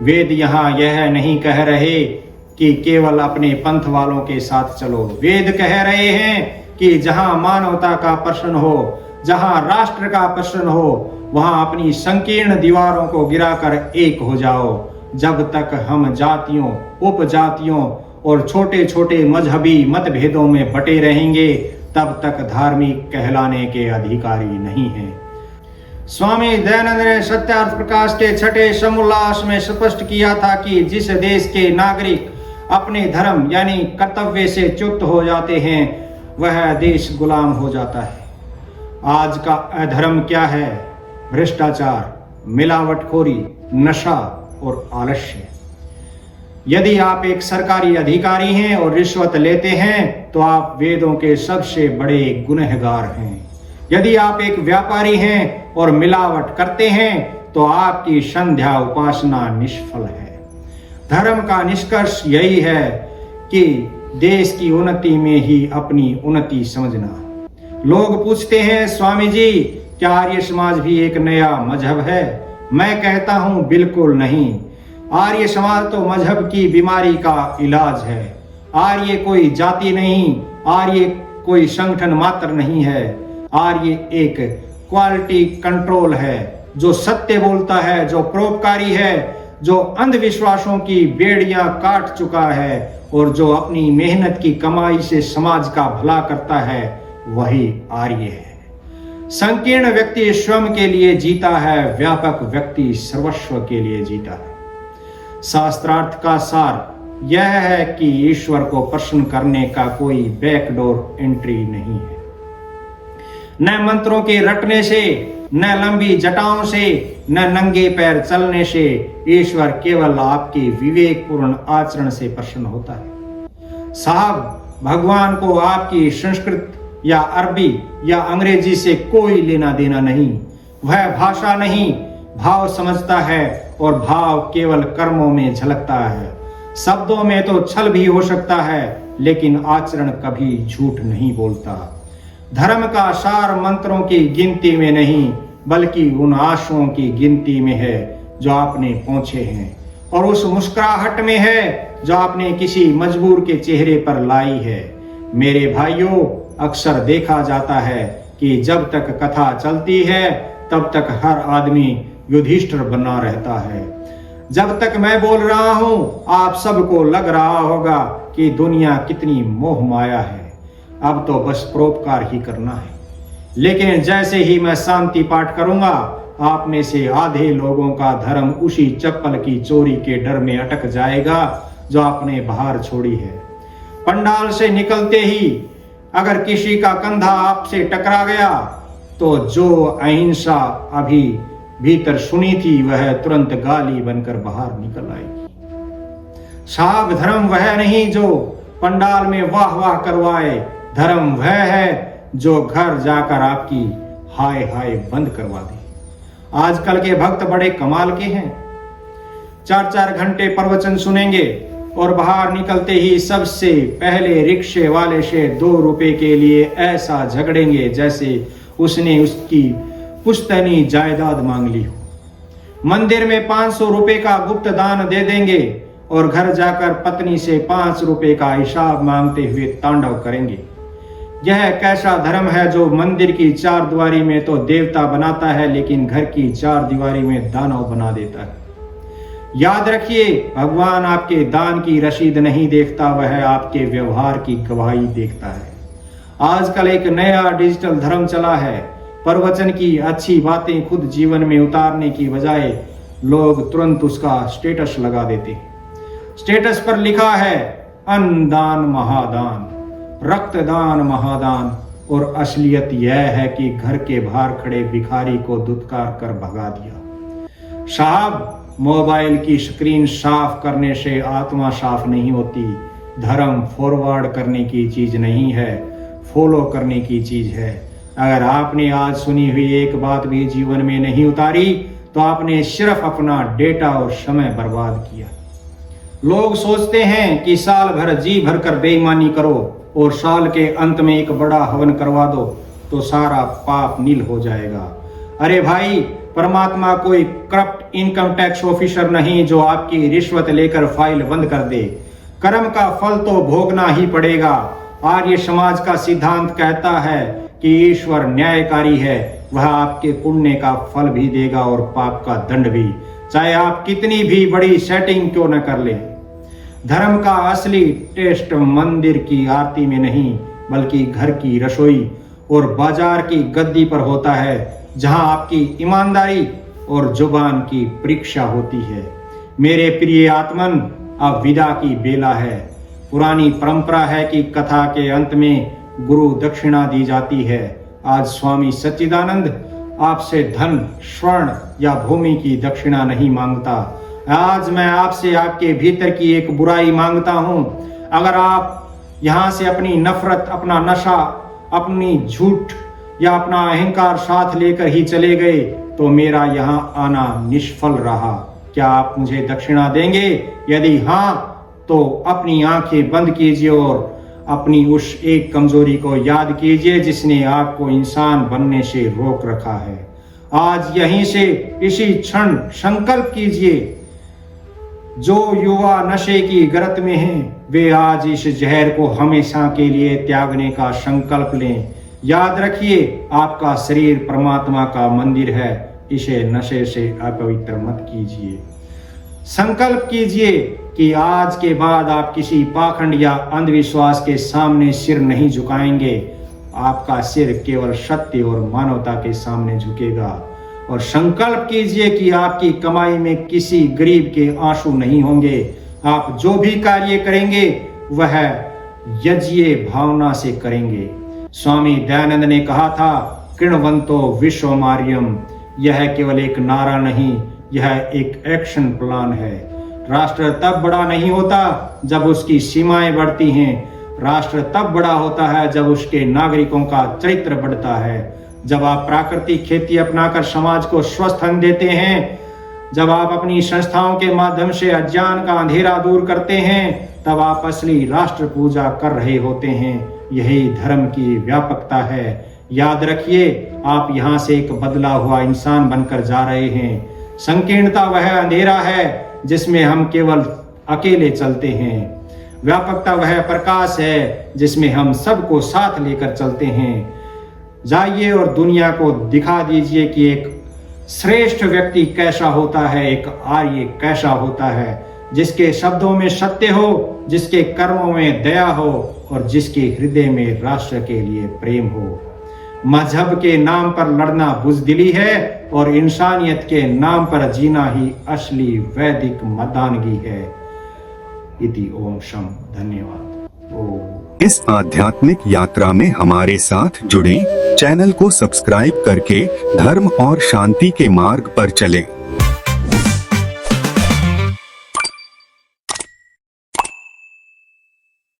A: वेद यहाँ यह नहीं कह रहे कि केवल अपने पंथ वालों के साथ चलो। वेद कह रहे हैं कि जहां मानवता का प्रश्न हो, जहां राष्ट्र का प्रश्न हो, वहां अपनी संकीर्ण दीवारों को गिराकर एक हो जाओ। जब तक हम जातियों, उपजातियों और छोटे छोटे मजहबी मतभेदों में बटे रहेंगे, तब तक धार्मिक कहलाने के अधिकारी नहीं हैं। स्वामी दयानंद ने सत्यार्थ प्रकाश के छठे समोल्लास में स्पष्ट किया था कि जिस देश के नागरिक अपने धर्म यानी कर्तव्य से च्युत हो जाते हैं, वह देश गुलाम हो जाता है। आज का अधर्म क्या है? भ्रष्टाचार, मिलावटखोरी, नशा और आलस्य। यदि आप एक सरकारी अधिकारी हैं और रिश्वत लेते हैं तो आप वेदों के सबसे बड़े गुनहगार हैं। यदि आप एक व्यापारी हैं और मिलावट करते हैं तो आपकी संध्या उपासना निष्फल है। धर्म का निष्कर्ष यही है कि देश की उन्नति में ही अपनी उन्नति समझना। लोग पूछते हैं, स्वामी जी क्या आर्य समाज भी एक नया मजहब है? मैं कहता हूं बिल्कुल नहीं। आर्य समाज तो मजहब की बीमारी का इलाज है। आर्य कोई जाति नहीं, आर्य कोई संगठन मात्र नहीं है। आर्य एक क्वालिटी कंट्रोल है जो सत्य बोलता है, जो परोपकारी है, जो अंधविश्वासों की बेड़ियां काट चुका है और जो अपनी मेहनत की कमाई से समाज का भला करता है, वही आर्य है। संकीर्ण व्यक्ति स्वयं के लिए जीता है, व्यापक व्यक्ति सर्वस्व के लिए जीता है। शास्त्रार्थ का सार यह है कि ईश्वर को प्रसन्न करने का कोई बैकडोर एंट्री नहीं है। न मंत्रों के रटने से, न लंबी जटाओं से, न नंगे पैर चलने से ईश्वर केवल आपके विवेकपूर्ण आचरण से प्रसन्न होता है। साहब, भगवान को आपकी संस्कृत या अरबी या अंग्रेजी से कोई लेना देना नहीं। वह भाषा नहीं, भाव समझता है और भाव केवल कर्मों में झलकता है। शब्दों में तो छल भी हो सकता है, लेकिन आचरण कभी झूठ नहीं बोलता। धर्म का सार मंत्रों की गिनती में नहीं, बल्कि उन आंसुओं की गिनती में है जो आपने पोंछे हैं, और उस मुस्कुराहट में है जो आपने किसी मजबूर के चेहरे पर लाई है। मेरे भाइयों, अक्सर देखा जाता है कि जब तक कथा चलती है तब तक हर आदमी युधिष्ठिर बना रहता है। जब तक मैं बोल रहा हूं, आप सबको लग रहा होगा कि दुनिया कितनी मोह माया है, अब तो बस परोपकार ही करना है। लेकिन जैसे ही मैं शांति पाठ करूंगा, आप में से आधे लोगों का धर्म उसी चप्पल की चोरी के डर में अटक जाएगा जो आपने बाहर छोड़ी है। पंडाल से निकलते ही अगर किसी का कंधा आपसे टकरा गया तो जो अहिंसा अभी भीतर सुनी थी वह तुरंत गाली बनकर बाहर निकल आएगी। साहब, धर्म वह नहीं जो पंडाल में वाह वाह करवाए, धर्म वह है जो घर जाकर आपकी हाय हाय बंद करवा दे। आजकल के भक्त बड़े कमाल के हैं, 4-4 घंटे प्रवचन सुनेंगे और बाहर निकलते ही सबसे पहले रिक्शे वाले से 2 रुपए के लिए ऐसा झगड़ेंगे जैसे उसने उसकी पुश्तैनी जायदाद मांग ली हो। मंदिर में 500 रुपए का गुप्त दान दे देंगे और घर जाकर पत्नी से 5 रुपए का हिसाब मांगते हुए तांडव करेंगे। यह कैसा धर्म है जो मंदिर की 4 दीवारी में तो देवता बनाता है लेकिन घर की 4 दीवारी में दानव बना देता है। याद रखिए, भगवान आपके दान की रसीद नहीं देखता, वह आपके व्यवहार की गवाही देखता है। आजकल एक नया डिजिटल धर्म चला है। प्रवचन की अच्छी बातें खुद जीवन में उतारने की बजाय लोग तुरंत उसका स्टेटस लगा देते हैं। स्टेटस पर लिखा है अन्नदान महादान, रक्तदान महादान, और असलियत यह है कि घर के बाहर खड़े भिखारी को दुत्कार कर भगा दिया। साहब, मोबाइल की स्क्रीन साफ करने से आत्मा साफ नहीं होती। धर्म फॉरवर्ड करने की चीज नहीं है, फॉलो करने की चीज है। अगर आपने आज सुनी हुई एक बात भी जीवन में नहीं उतारी तो आपने सिर्फ अपना डेटा और समय बर्बाद किया। लोग सोचते हैं कि साल भर जी भर कर बेईमानी करो और साल के अंत में एक बड़ा हवन करवा दो तो सारा पाप नील हो जाएगा। अरे भाई, परमात्मा कोई करप्ट इनकम टैक्स ऑफिसर नहीं जो आपकी रिश्वत लेकर फाइल बंद कर दे। कर्म का फल तो भोगना ही पड़ेगा। आर्य समाज का सिद्धांत कहता है कि ईश्वर न्यायकारी है, वह आपके पुण्य का फल भी देगा और पाप का दंड भी, चाहे आप कितनी भी बड़ी सेटिंग क्यों न कर लें। धर्म का असली टेस्ट मंदिर की आरती में नहीं बल्कि घर की रसोई और बाजार की गद्दी पर होता है, जहां आपकी ईमानदारी और जुबान की परीक्षा होती है। मेरे प्रिय आत्मन, अब विदा की बेला है। पुरानी परंपरा है कि कथा के अंत में गुरु दक्षिणा दी जाती है। आज स्वामी सच्चिदानंद आपसे धन, स्वर्ण या भूमि की दक्षिणा नहीं मांगता। आज मैं आपसे आपके भीतर की एक बुराई मांगता हूं। अगर आप यहां से अपनी नफरत, अपना नशा, अपनी झूठ या अपना अहंकार साथ लेकर ही चले गए तो मेरा यहां आना निष्फल रहा। क्या आप मुझे दक्षिणा देंगे? यदि हां तो अपनी आंखें बंद कीजिए और अपनी उस एक कमजोरी को याद कीजिए जिसने आपको इंसान बनने से रोक रखा है। आज यहीं से इसी क्षण संकल्प कीजिए। जो युवा नशे की गरत में हैं, वे आज इस जहर को हमेशा के लिए त्यागने का संकल्प लें। याद रखिए, आपका शरीर परमात्मा का मंदिर है, इसे नशे से अपवित्र मत कीजिए। संकल्प कीजिए कि आज के बाद आप किसी पाखंड या अंधविश्वास के सामने सिर नहीं झुकाएंगे। आपका सिर केवल सत्य और मानवता के सामने झुकेगा। और संकल्प कीजिए कि आपकी कमाई में किसी गरीब के आंसू नहीं होंगे। आप जो भी कार्य करेंगे वह यज्ञ भावना से करेंगे। स्वामी दयानंद ने कहा था, कृणवंतो विश्वमार्यम। यह केवल एक नारा नहीं, यह एक एक्शन प्लान है। राष्ट्र तब बड़ा नहीं होता जब उसकी सीमाएं बढ़ती हैं। राष्ट्र तब बड़ा होता है जब उसके नागरिकों का चरित्र बढ़ता है। जब आप प्राकृतिक खेती अपनाकर समाज को स्वस्थ अन्न देते हैं, जब आप अपनी संस्थाओं के माध्यम से अज्ञान का अंधेरा दूर करते हैं, तब आप असली राष्ट्र पूजा कर रहे होते हैं। यही धर्म की व्यापकता है। याद रखिए, आप यहाँ से एक बदला हुआ इंसान बनकर जा रहे हैं। संकीर्णता वह अंधेरा है जिसमें हम केवल अकेले चलते हैं। व्यापकता वह प्रकाश है जिसमें हम सबको साथ लेकर चलते हैं। जाइए और दुनिया को दिखा दीजिए कि एक श्रेष्ठ व्यक्ति कैसा होता है, एक आर्य कैसा होता है, जिसके शब्दों में सत्य हो, जिसके कर्मों में दया हो और जिसके हृदय में राष्ट्र के लिए प्रेम हो। मजहब के नाम पर लड़ना बुजदिली है और इंसानियत के नाम पर जीना ही असली वैदिक मर्दानगी है। इति ओम शम। धन्यवाद। ओम।
B: इस आध्यात्मिक यात्रा में हमारे साथ जुड़ें, चैनल को सब्सक्राइब करके धर्म और शांति के मार्ग पर चलें।